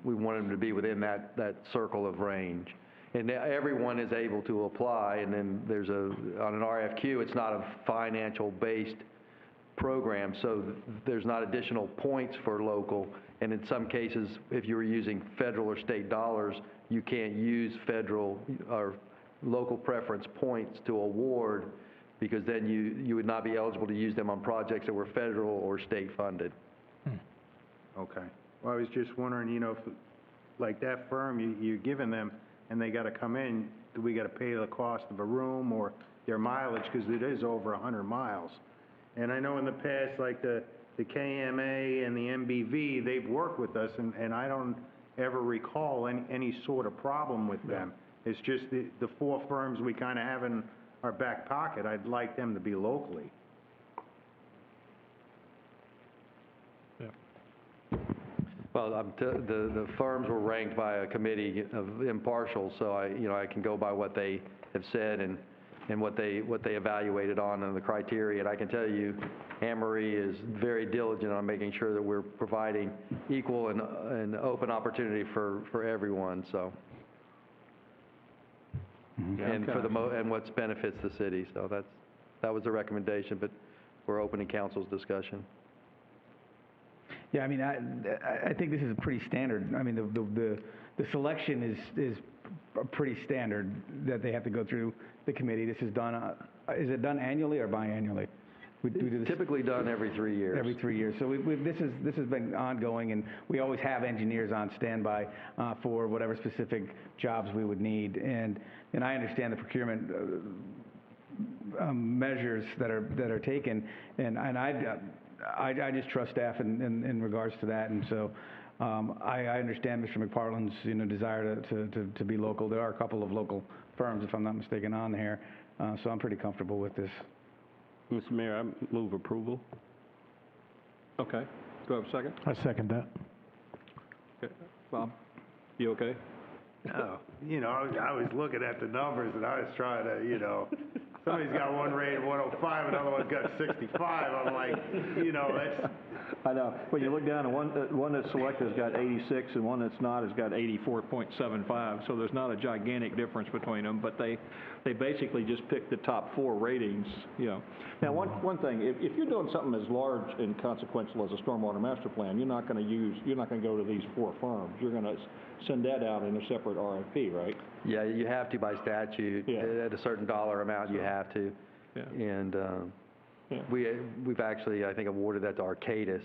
We wanted them to be within that circle of range. And everyone is able to apply, and then on an RFQ, it's not a financial-based program, so there's not additional points for local, and in some cases, if you were using federal or state dollars, you can't use federal or local preference points to award, because then you would not be eligible to use them on projects that were federal or state funded. Okay. Well, I was just wondering, if, like that firm, you're giving them, and they got to come in, do we got to pay the cost of a room or their mileage, because it is over 100 miles? And I know in the past, like the KMA and the MBV, they've worked with us, and I don't ever recall any sort of problem with them. It's just the 4 firms we kind of have in our back pocket, I'd like them to be locally. Well, the firms were ranked by a committee of impartial, so I can go by what they have said and what they evaluated on and the criteria. And I can tell you, Anne-Marie is very diligent on making sure that we're providing equal and open opportunity for everyone. So. and for and what benefits the city. So that was the recommendation, but we're open to council's discussion. Yeah, I mean, I think this is pretty standard. I mean, the selection is pretty standard that they have to go through the committee. This is done, is it done annually or biannually? We do this Typically done every 3 years. every 3 years. So this has been ongoing, and we always have engineers on standby for whatever specific jobs we would need. And I understand the procurement measures that are taken, and I just trust staff in regards to that. And so I understand Mr. McPartland's desire to be local. There are a couple of local firms, if I'm not mistaken, on here. So I'm pretty comfortable with this. Mr. Mayor, I move approval. Okay. Do I have a second? I second that. Okay. Bob, you okay? No, I was looking at the numbers and I was trying to, somebody's got one rated 105, another one's got 65. I'm like, that's... I know. When you look down, one that's selected has got 86, and one that's not has got 84.75. So there's not a gigantic difference between them, but they basically just pick the top 4 ratings. Now, one thing, if you're doing something as large and consequential as a stormwater master plan, you're not going to go to these 4 firms. You're going to send that out in a separate RFP, right? Yeah, you have to by statute. Yeah. At a certain dollar amount, you have to. Yeah. And we've actually, I think, awarded that to Arcadis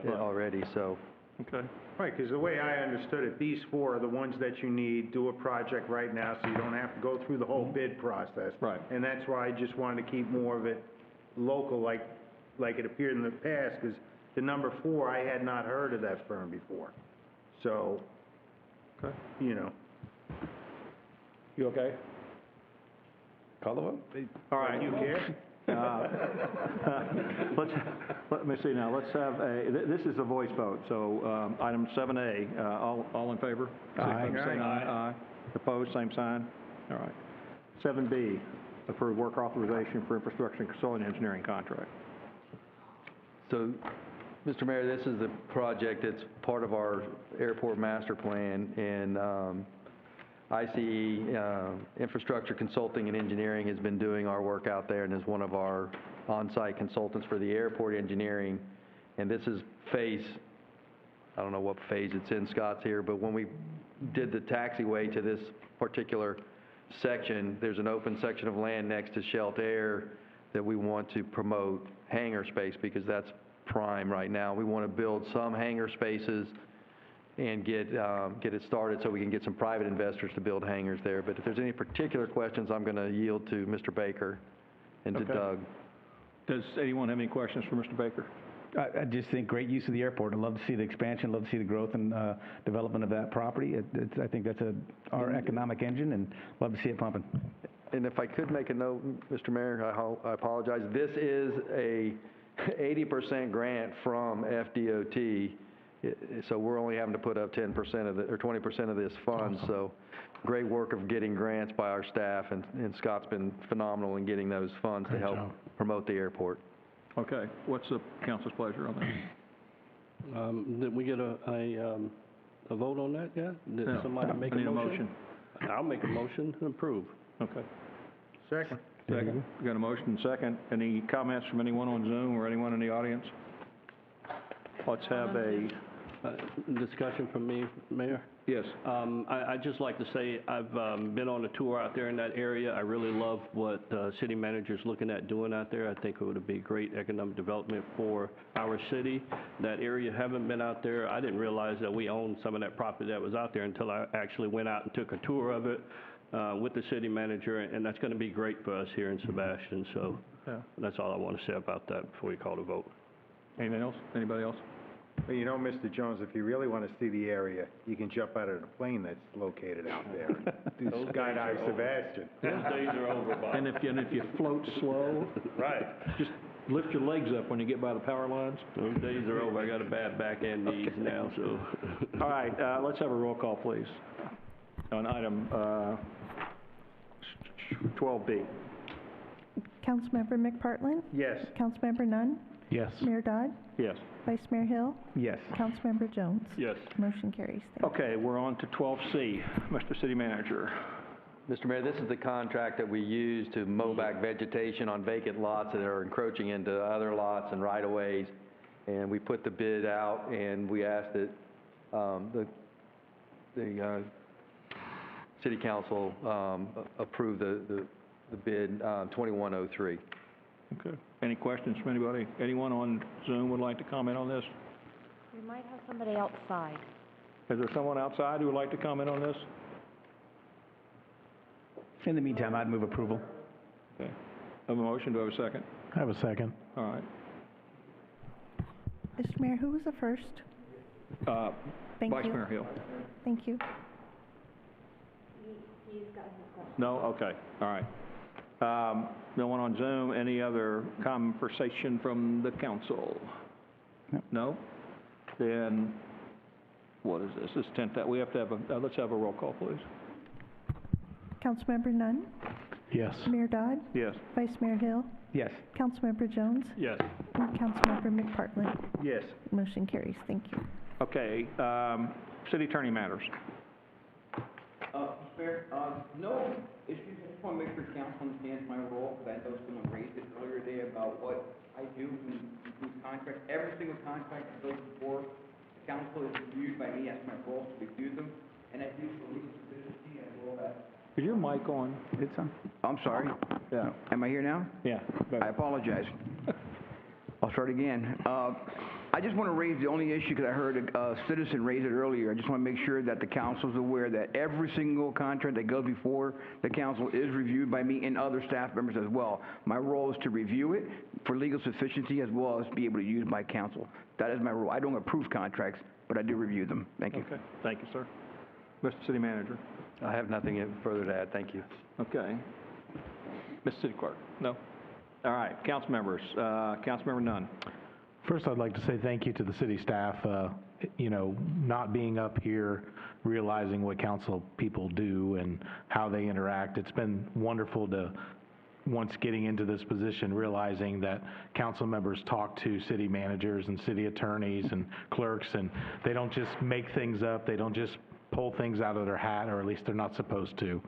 already. So. Okay. Right, because the way I understood it, these 4 are the ones that you need. Do a project right now so you don't have to go through the whole bid process. Right. And that's why I just wanted to keep more of it local, like it appeared in the past, because the number 4, I had not heard of that firm before. So, okay. You okay? Call the vote. All right. You care? Let me see now. Let's have this is a voice vote. So item 7A, all in favor? Aye. Say aye. Aye. Opposed, same sign. All right. 7B, approve work authorization for infrastructure and consulting engineering contract. So, Mr. Mayor, this is the project that's part of our airport master plan, and ICE, Infrastructure Consulting and Engineering, has been doing our work out there and is one of our on-site consultants for the airport engineering. And this is phase, I don't know what phase it's in, Scott's here, but when we did the taxiway to this particular section, there's an open section of land next to Shelt Air that we want to promote hangar space, because that's prime right now. We want to build some hangar spaces and get it started so we can get some private investors to build hangars there. But if there's any particular questions, I'm going to yield to Mr. Baker and to Doug. Does anyone have any questions for Mr. Baker? I just think great use of the airport. I'd love to see the expansion, love to see the growth and development of that property. I think that's our economic engine, and love to see it pumping. And if I could make a note, Mr. Mayor, I apologize. This is a 80% grant from FDOT. So we're only having to put up 10% of or 20% of this fund. Awesome. So great work of getting grants by our staff, and Scott's been phenomenal in getting those funds to help promote the airport. Okay. What's the council's pleasure on that? Did we get a vote on that yet? Did somebody make a motion? I'll make a motion to approve. Okay. Second. Second. We got a motion second. Any comments from anyone on Zoom or anyone in the audience? Let's have a discussion from me, Mayor. Yes. I'd just like to say I've been on a tour out there in that area. I really love what city manager's looking at doing out there. I think it would be great economic development for our city. That area, haven't been out there. I didn't realize that we owned some of that property that was out there until I actually went out and took a tour of it with the city manager, and that's going to be great for us here in Sebastian. So that's all I want to say about that before we call the vote. Anything else? Anybody else? Well, Mr. Jones, if you really want to see the area, you can jump out of the plane that's located out there. Do skydive Sebastian. Those days are over, Bob. And if you float slow, right, just lift your legs up when you get by the power lines. Those days are over. I got a bad back and knees now, so. All right, let's have a roll call, please, on item 12B. Councilmember McPartland? Yes. Councilmember Nunn? Yes. Mayor Dodd? Yes. Vice Mayor Hill? Yes. Councilmember Jones? Yes. Motion carries. Thank you. Okay, we're on to 12C. Mr. City Manager. Mr. Mayor, this is the contract that we use to mow back vegetation on vacant lots that are encroaching into other lots and right-of-ways. And we put the bid out, and we asked that the city council approve the bid 2103. Okay. Any questions from anybody? Anyone on Zoom would like to comment on this? We might have somebody outside. Is there someone outside who would like to comment on this? In the meantime, I'd move approval. Okay. Have a motion, do I have a second? I have a second. All right. Mr. Mayor, who was the first? Thank Vice you. Mayor Hill. Thank you. No? Okay, all right. No one on Zoom, any other conversation from the council? No? Then, what is this? This is 10th, we have to have a, let's have a roll call, please. Councilmember Nunn? Yes. Mayor Dodd? Yes. Vice Mayor Hill? Yes. Councilmember Jones? Yes. And Councilmember McPartlin? Yes. Motion carries. Thank you. Okay, city attorney matters. Mayor, no issues. I just want to make sure council understands my role, because I know someone raised it earlier today about what I do in these contracts. Every single contract that goes before the council is reviewed by me. That's my role, to review them. And I do for legal sufficiency as well as. Is your mic on? It's on. I'm sorry. Yeah. Am I here now? Yeah. I apologize. I'll start again. I just want to raise the only issue, because I heard a citizen raise it earlier. I just want to make sure that the council is aware that every single contract that goes before the council is reviewed by me and other staff members as well. My role is to review it for legal sufficiency as well as be able to use my council. That is my role. I don't approve contracts, but I do review them. Thank you. Okay, thank you, sir. Mr. City Manager. I have nothing further to add. Thank you. Okay. Mr. City Clerk? No? All right, council members. Councilmember Nunn. First, I'd like to say thank you to the city staff, not being up here, realizing what council people do and how they interact. It's been wonderful to, once getting into this position, realizing that council members talk to city managers and city attorneys and clerks, and they don't just make things up. They don't just pull things out of their hat, or at least they're not supposed to.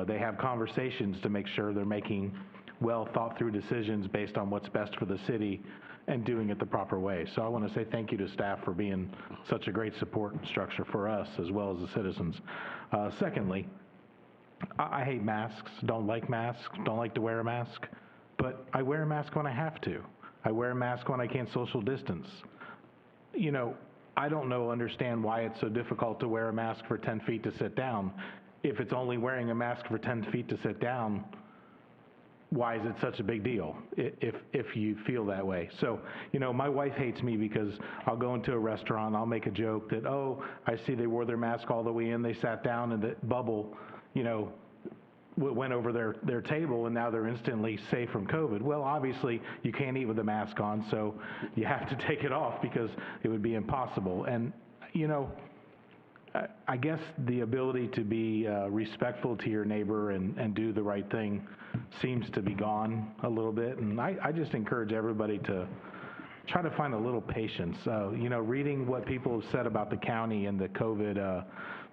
They have conversations to make sure they're making well thought through decisions based on what's best for the city and doing it the proper way. So I want to say thank you to staff for being such a great support structure for us as well as the citizens. Secondly, I hate masks, don't like to wear a mask, but I wear a mask when I have to. I wear a mask when I can't social distance. I don't understand why it's so difficult to wear a mask for 10 feet to sit down. If it's only wearing a mask for 10 feet to sit down, why is it such a big deal if you feel that way? So, my wife hates me because I'll go into a restaurant, I'll make a joke that, oh, I see they wore their mask all the way in, they sat down and the bubble, went over their table and now they're instantly safe from COVID. Well, obviously you can't eat with a mask on, so you have to take it off because it would be impossible. And, I guess the ability to be respectful to your neighbor and do the right thing seems to be gone a little bit. And I just encourage everybody to try to find a little patience. Reading what people have said about the county and the COVID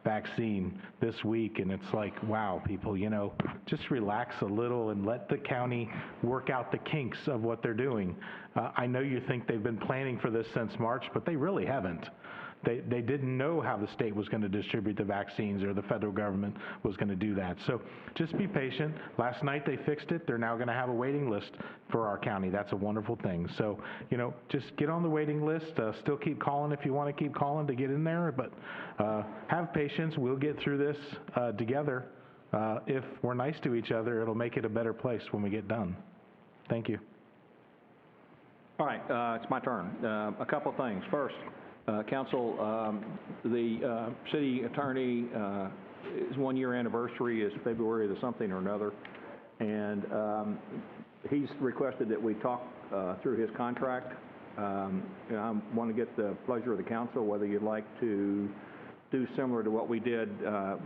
vaccine this week, and it's like, wow, people, just relax a little and let the county work out the kinks of what they're doing. I know you think they've been planning for this since March, but they really haven't. They didn't know how the state was going to distribute the vaccines or the federal government was going to do that. So just be patient. Last night they fixed it. They're now going to have a waiting list for our county. That's a wonderful thing. So, just get on the waiting list. Still keep calling if you want to keep calling to get in there, but have patience. We'll get through this together. If we're nice to each other, it'll make it a better place when we get done. Thank you. All right, it's my turn. A couple of things. First, Council, the city attorney, his 1-year anniversary is February the something or another, and he's requested that we talk through his contract. I want to get the pleasure of the council, whether you'd like to do similar to what we did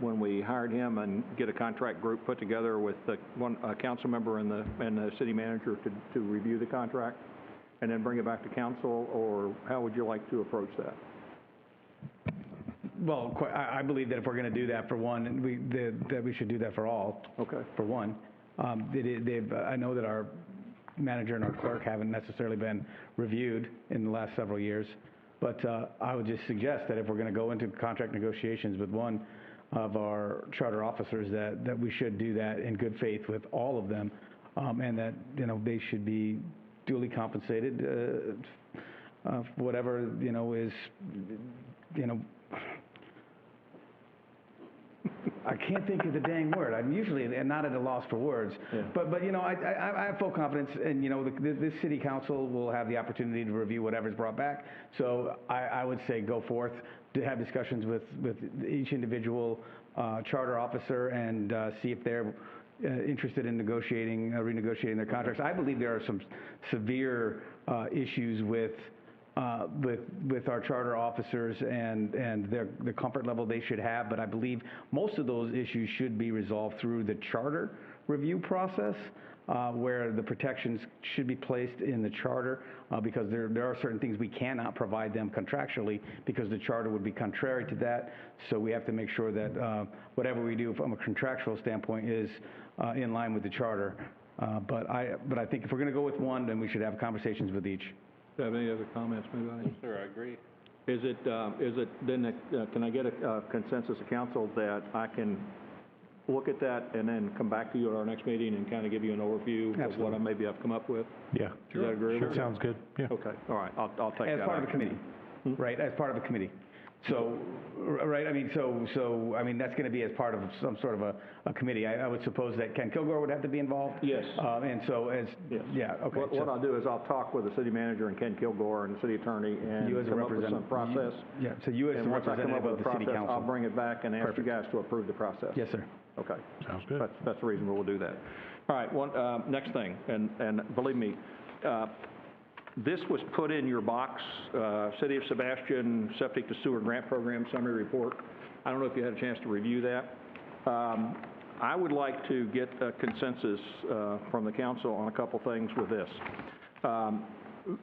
when we hired him and get a contract group put together with a council member and the city manager to review the contract, and then bring it back to council, or how would you like to approach that? well, I believe that if we're going to do that for one, that we should do that for all. Okay. For one. I know that our manager and our clerk haven't necessarily been reviewed in the last several years, but I would just suggest that if we're going to go into contract negotiations with one of our charter officers, that we should do that in good faith with all of them, and that, you know, they should be duly compensated for whatever, you know, is, you know, I can't think of the dang word. I'm usually not at a loss for words. Yeah. But you know, I have full confidence, and you know, this city council will have the opportunity to review whatever's brought back. So I would say go forth to have discussions with each individual charter officer and see if they're interested in renegotiating their contracts. I believe there are some severe issues with our charter officers and the comfort level they should have, but I believe most of those issues should be resolved through the charter review process, where the protections should be placed in the charter, because there are certain things we cannot provide them contractually because the charter would be contrary to that. So we have to make sure that whatever we do from a contractual standpoint is in line with the charter. But I think if we're going to go with one, then we should have conversations with each. Do you have any other comments, maybe? Yes, sir, I agree. Is it then, can I get a consensus of council that I can look at that and then come back to you at our next meeting and kind of give you an overview of what maybe I've come up with? Yeah. Does that agree? Sure. Sounds good. Yeah. Okay, all right, I'll take that. As part of a committee, right, as part of a committee. So, right, I mean, I mean, that's going to be as part of some sort of a committee. I would suppose that Ken Kilgore would have to be involved? Yes. And so yes. Yeah, okay. What I'll do is I'll talk with the city manager and Ken Kilgore and the city attorney and you as a come up with some representative. process. Yeah, so you as the representative of the city council. I'll bring it back and ask you guys to approve the process. Yes, sir. Okay. Sounds good. That's reasonable, we'll do that. All right, next thing, and believe me, this was put in your box, City of Sebastian Septic to Sewer Grant Program Summary Report. I don't know if you had a chance to review that. I would like to get a consensus from the council on a couple things with this.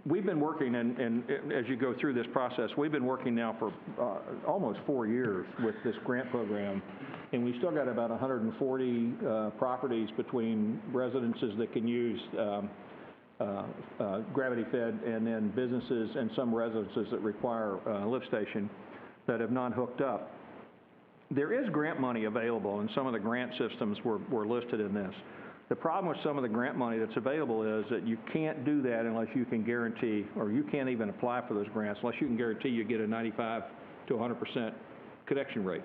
We've been working, and as you go through this process, we've been working now for almost 4 years with this grant program, and we still got about 140 properties between residences that can use gravity fed, and then businesses and some residences that require a lift station that have not hooked up. There is grant money available, and some of the grant systems were listed in this. The problem with some of the grant money that's available is that you can't do that unless you can guarantee, or you can't even apply for those grants unless you can guarantee you get a 95 to 100% connection rate.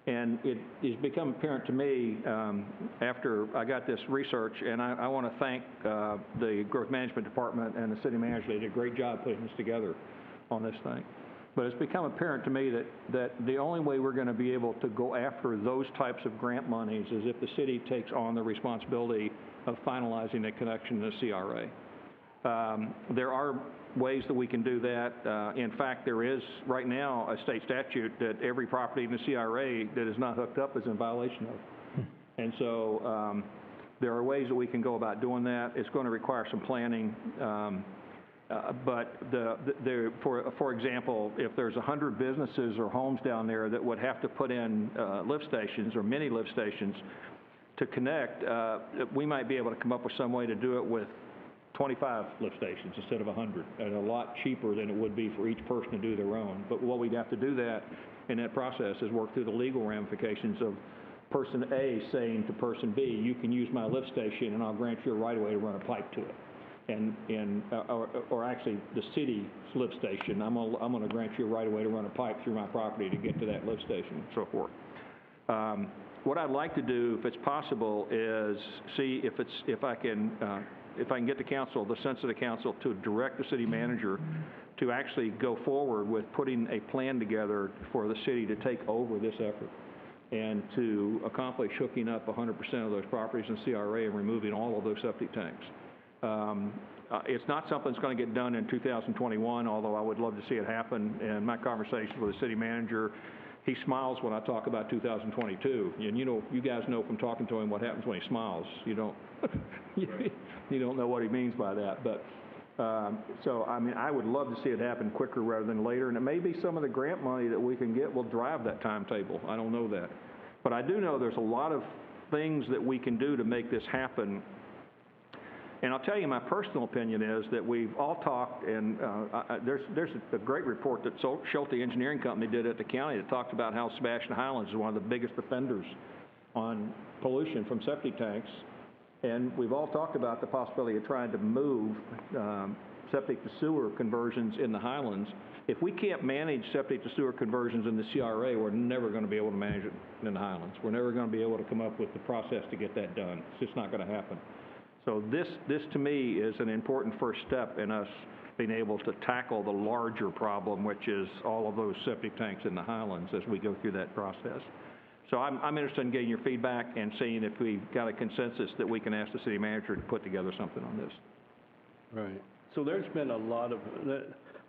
And it has become apparent to me after I got this research, and I want to thank the Growth Management Department and the city manager. They did a great job putting this together on this thing. But it's become apparent to me that the only way we're going to be able to go after those types of grant monies is if the city takes on the responsibility of finalizing a connection to the CRA. There are ways that we can do that. In fact, there is right now a state statute that every property in the CRA that is not hooked up is in violation of. And so there are ways that we can go about doing that. It's going to require some planning. But for example, if there's 100 businesses or homes down there that would have to put in lift stations or mini lift stations to connect, we might be able to come up with some way to do it with 25 lift stations instead of 100, and a lot cheaper than it would be for each person to do their own. But what we'd have to do that in that process is work through the legal ramifications of person A saying to person B, you can use my lift station and I'll grant you a right-of-way to run a pipe to it. Or actually the city's lift station, I'm going to grant you a right-of-way to run a pipe through my property to get to that lift station and so forth. What I'd like to do, if it's possible, is see if I can get the council, the sense of the council, to direct the city manager to actually go forward with putting a plan together for the city to take over this effort and to accomplish hooking up 100% of those properties in CRA and removing all of those septic tanks. It's not something that's going to get done in 2021, although I would love to see it happen. And my conversations with the city manager, he smiles when I talk about 2022. And you know, you guys know from talking to him what happens when he smiles. You don't, you don't know what he means by that. But So, I mean, I would love to see it happen quicker rather than later, and it may be some of the grant money that we can get will drive that timetable. I don't know that. But I do know there's a lot of things that we can do to make this happen. And I'll tell you, my personal opinion is that we've all talked, and there's a great report that Schulte Engineering Company did at the county that talked about how Sebastian Highlands is one of the biggest offenders on pollution from septic tanks. And we've all talked about the possibility of trying to move septic to sewer conversions in the Highlands. If we can't manage septic to sewer conversions in the CRA, we're never going to be able to manage it in the Highlands. We're never going to be able to come up with the process to get that done. It's just not going to happen. So this to me is an important first step in us being able to tackle the larger problem, which is all of those septic tanks in the Highlands as we go through that process. So I'm interested in getting your feedback and seeing if we've got a consensus that we can ask the city manager to put together something on this. Right. So there's been a lot of,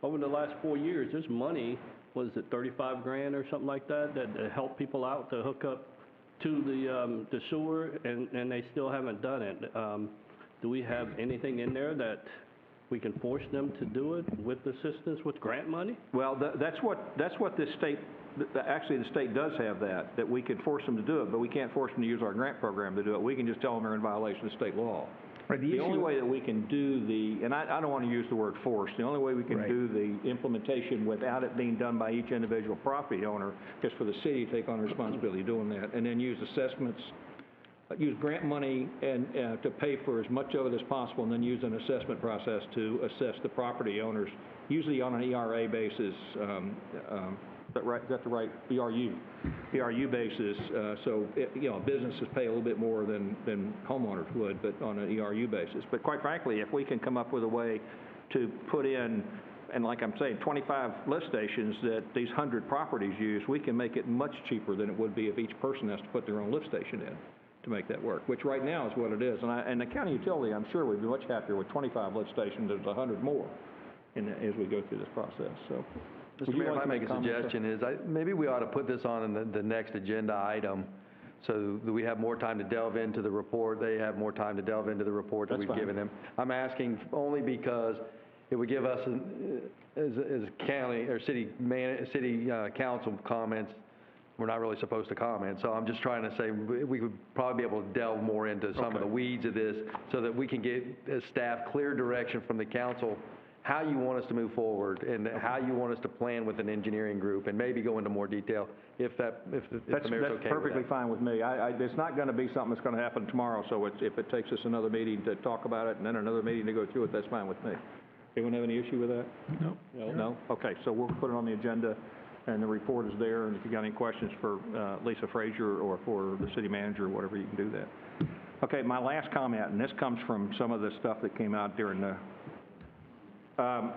over the last 4 years, there's money, was it 35 grand or something like that, that help people out to hook up to the sewer, and they still haven't done it. Do we have anything in there that we can force them to do it with assistance with grant money? Well, that's what the state, actually the state does have that we can force them to do it, but we can't force them to use our grant program to do it. We can just tell them they're in violation of state law. Right, the only way that we can do and I don't want to use the word force, the only way we can do the implementation without it being done by each individual property owner is for the city to take on the responsibility of doing that, and then use assessments, use grant money and to pay for as much of it as possible, and then use an assessment process to assess the property owners, usually on an ERA basis. Is that the right ERU basis? So businesses pay a little bit more than homeowners would, but on an ERU basis. But quite frankly, if we can come up with a way to put in, and like I'm saying, 25 lift stations that these 100 properties use, we can make it much cheaper than it would be if each person has to put their own lift station in to make that work, which right now is what it is. And the county utility, I'm sure, would be much happier with 25 lift stations than 100 more as we go through this process. So. Mr. Mayor, if I make a suggestion is, maybe we ought to put this on in the next agenda item so that we have more time to delve into the report. They have more time to delve into the report that we've given them. I'm asking only because it would give us, as county or city council comments, we're not really supposed to comment. So I'm just trying to say we would probably be able to delve more into some of the weeds of this so that we can get as staff clear direction from the council how you want us to move forward and how you want us to plan with an engineering group, and maybe go into more detail if the mayor's okay with that. That's perfectly fine with me. It's not going to be something that's going to happen tomorrow, so if it takes us another meeting to talk about it and then another meeting to go through it, that's fine with me. Anyone have any issue with that? No. No? Okay, so we'll put it on the agenda, and the report is there, and if you got any questions for Lisa Frazier or for the city manager or whatever, you can do that. Okay, my last comment, and this comes from some of the stuff that came out during the I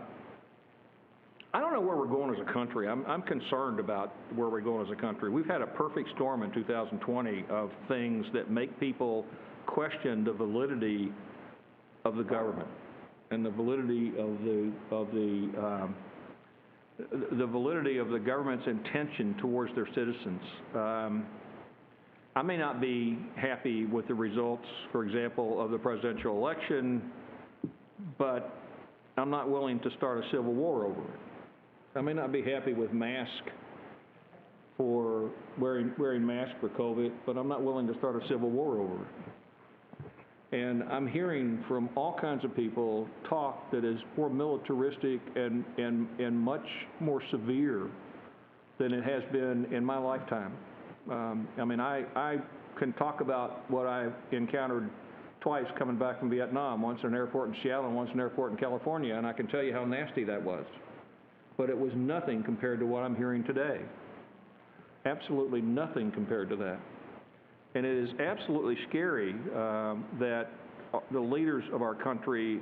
don't know where we're going as a country. I'm concerned about where we're going as a country. We've had a perfect storm in 2020 of things that make people question the validity of the government and the validity of the validity of the government's intention towards their citizens. I may not be happy with the results, for example, of the presidential election, but I'm not willing to start a civil war over it. I may not be happy with wearing masks for COVID, but I'm not willing to start a civil war over it. And I'm hearing from all kinds of people talk that is more militaristic and much more severe than it has been in my lifetime. I mean, I can talk about what I've encountered twice coming back from Vietnam, once in an airport in Seattle and once in an airport in California, and I can tell you how nasty that was. But it was nothing compared to what I'm hearing today. Absolutely nothing compared to that. And it is absolutely scary that the leaders of our country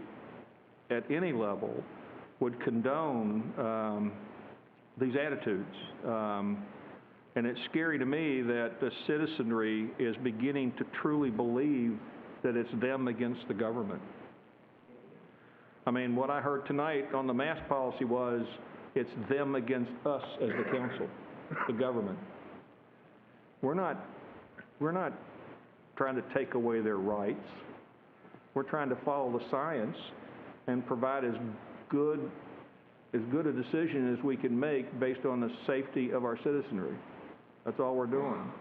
at any level would condone these attitudes. And it's scary to me that the citizenry is beginning to truly believe that it's them against the government. I mean, what I heard tonight on the mask policy was it's them against us as the council, the government. We're not trying to take away their rights. We're trying to follow the science and provide as good a decision as we can make based on the safety of our citizenry. That's all we're doing.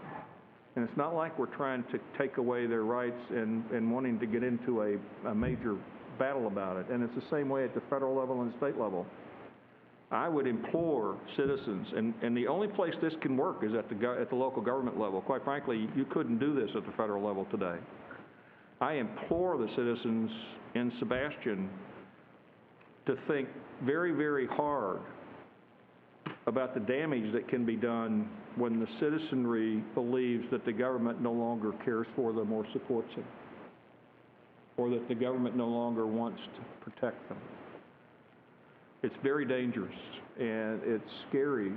And it's not like we're trying to take away their rights and wanting to get into a major battle about it. And it's the same way at the federal level and state level. I would implore citizens, and the only place this can work is at the local government level. Quite frankly, you couldn't do this at the federal level today. I implore the citizens in Sebastian to think very, very hard about the damage that can be done when the citizenry believes that the government no longer cares for them or supports them, or that the government no longer wants to protect them. It's very dangerous, and it's scary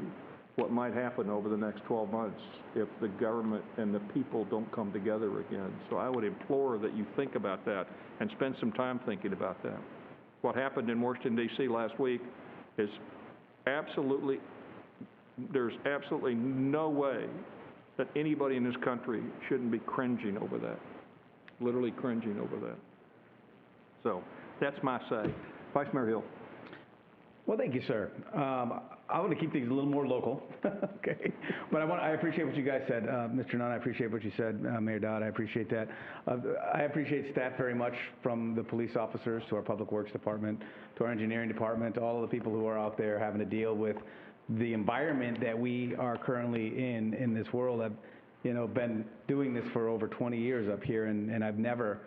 what might happen over the next 12 months if the government and the people don't come together again. So I would implore that you think about that and spend some time thinking about that. What happened in Washington, D.C. last week is there's absolutely no way that anybody in this country shouldn't be cringing over that, literally cringing over that. So that's my say. Vice Mayor Hill. Well, thank you, sir. I want to keep things a little more local, okay? But I appreciate what you guys said. Mr. Nunn, I appreciate what you said. Mayor Dodd, I appreciate that. I appreciate staff very much, from the police officers to our Public Works Department, to our engineering department, to all of the people who are out there having to deal with the environment that we are currently in this world. I've, been doing this for over 20 years up here, and I've never,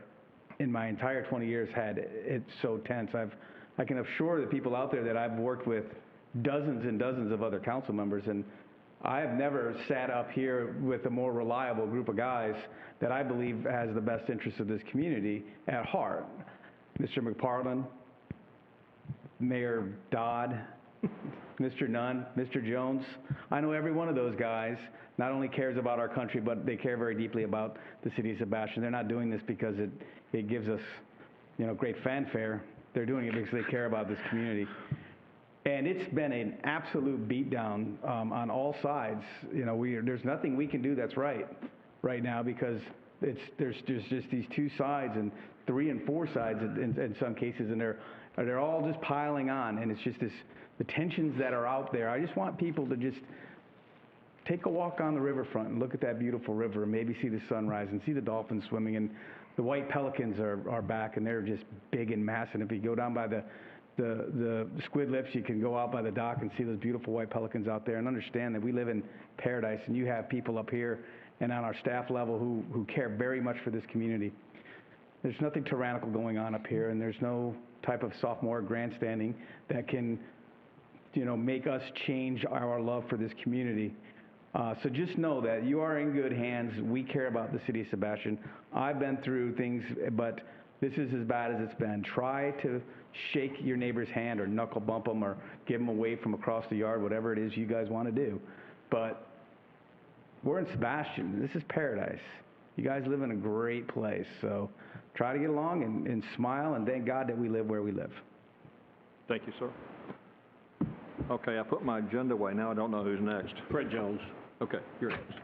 in my entire 20 years, had it so tense. I can assure the people out there that I've worked with dozens and dozens of other council members, and I have never sat up here with a more reliable group of guys that I believe has the best interests of this community at heart. Mr. McParland, Mayor Dodd, Mr. Nunn, Mr. Jones. I know every one of those guys not only cares about our country, but they care very deeply about the city of Sebastian. They're not doing this because it gives us, great fanfare. They're doing it because they care about this community. And it's been an absolute beatdown on all sides. There's nothing we can do that's right now, because there's just these two sides, and 3 and 4 sides in some cases, and they're all just piling on, and it's just the tensions that are out there. I just want people to just take a walk on the riverfront and look at that beautiful river, and maybe see the sunrise and see the dolphins swimming, and the white pelicans are back, and they're just big and massive. And if you go down by the squid lips, you can go out by the dock and see those beautiful white pelicans out there, and understand that we live in paradise, and you have people up here and on our staff level who care very much for this community. There's nothing tyrannical going on up here, and there's no type of sophomore grandstanding that can, make us change our love for this community. So just know that you are in good hands. We care about the city of Sebastian. I've been through things, but this is as bad as it's been. Try to shake your neighbor's hand, or knuckle bump them, or give them a wave from across the yard, whatever it is you guys want to do. But we're in Sebastian. This is paradise. You guys live in a great place. So try to get along and smile, and thank God that we live where we live. Thank you, sir. Okay, I put my agenda away. Now I don't know who's next. Fred Jones. Okay, you're next.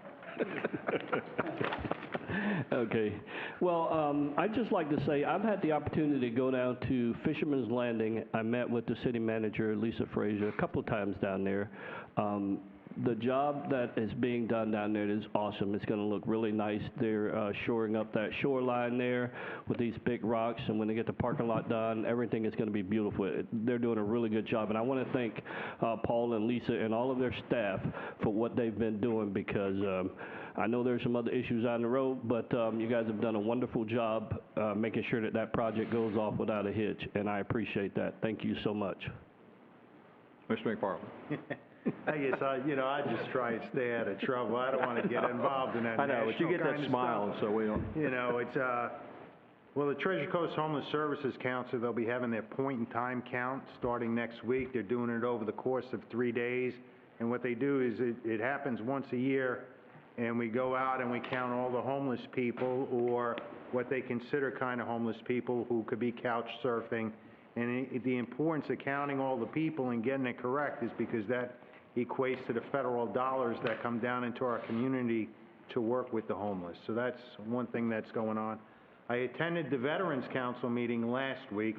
Okay. Well, I'd just like to say I've had the opportunity to go down to Fisherman's Landing. I met with the city manager, Lisa Frazier, a couple of times down there. The job that is being done down there is awesome. It's going to look really nice. They're shoring up that shoreline there with these big rocks, and when they get the parking lot done, everything is going to be beautiful. They're doing a really good job, and I want to thank Paul and Lisa and all of their staff for what they've been doing, because I know there's some other issues on the road, but you guys have done a wonderful job making sure that that project goes off without a hitch, and I appreciate that. Thank you so much. Mr. McParland. I guess I just try and stay out of trouble. I don't want to get involved in that. I know, but you get that smile, so we don't. It's well, the Treasure Coast Homeless Services Council, they'll be having their point in time count starting next week. They're doing it over the course of 3 days, and what they do is it happens once a year, and we go out and we count all the homeless people, or what they consider kind of homeless people, who could be couch surfing. And the importance of counting all the people and getting it correct is because that equates to the federal dollars that come down into our community to work with the homeless. So that's one thing that's going on. I attended the Veterans Council meeting last week.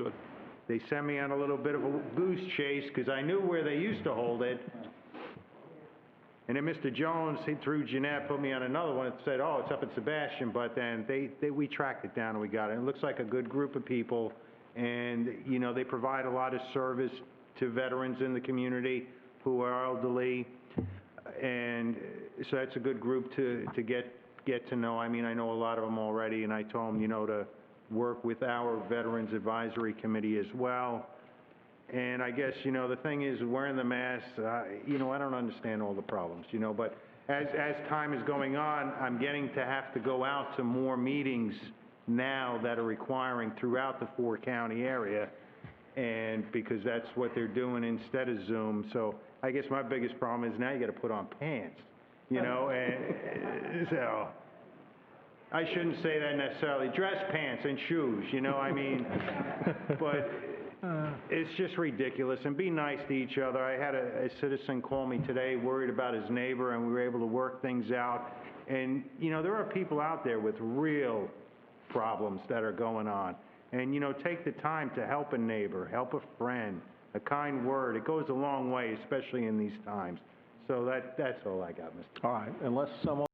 they sent me on a little bit of a goose chase, because I knew where they used to hold it. And then Mr. Jones, he through Jeanette, put me on another one and said, oh, it's up at Sebastian, but then we tracked it down and we got it. It looks like a good group of people, and, you know, they provide a lot of service to veterans in the community who are elderly, and so that's a good group to get to know. I mean, I know a lot of them already, and I told them, you know, to work with our Veterans Advisory Committee as well. And I guess, you know, the thing is, wearing the mask, you know, I don't understand all the problems, you know, but as time is going on, I'm getting to have to go out to more meetings now that are requiring throughout the four-county area, and because that's what they're doing instead of Zoom. So I guess my biggest problem is now you got to put on pants, you know, and so I shouldn't say that necessarily. Dress pants and shoes, you know, I mean, but it's just ridiculous. And be nice to each other. I had a citizen call me today worried about his neighbor, and we were able to work things out. And, you know, there are people out there with real problems that are going on. And, you know, take the time to help a neighbor, help a friend, a kind word. It goes a long way, especially in these times. So that's all I got, Mr. All right, unless someone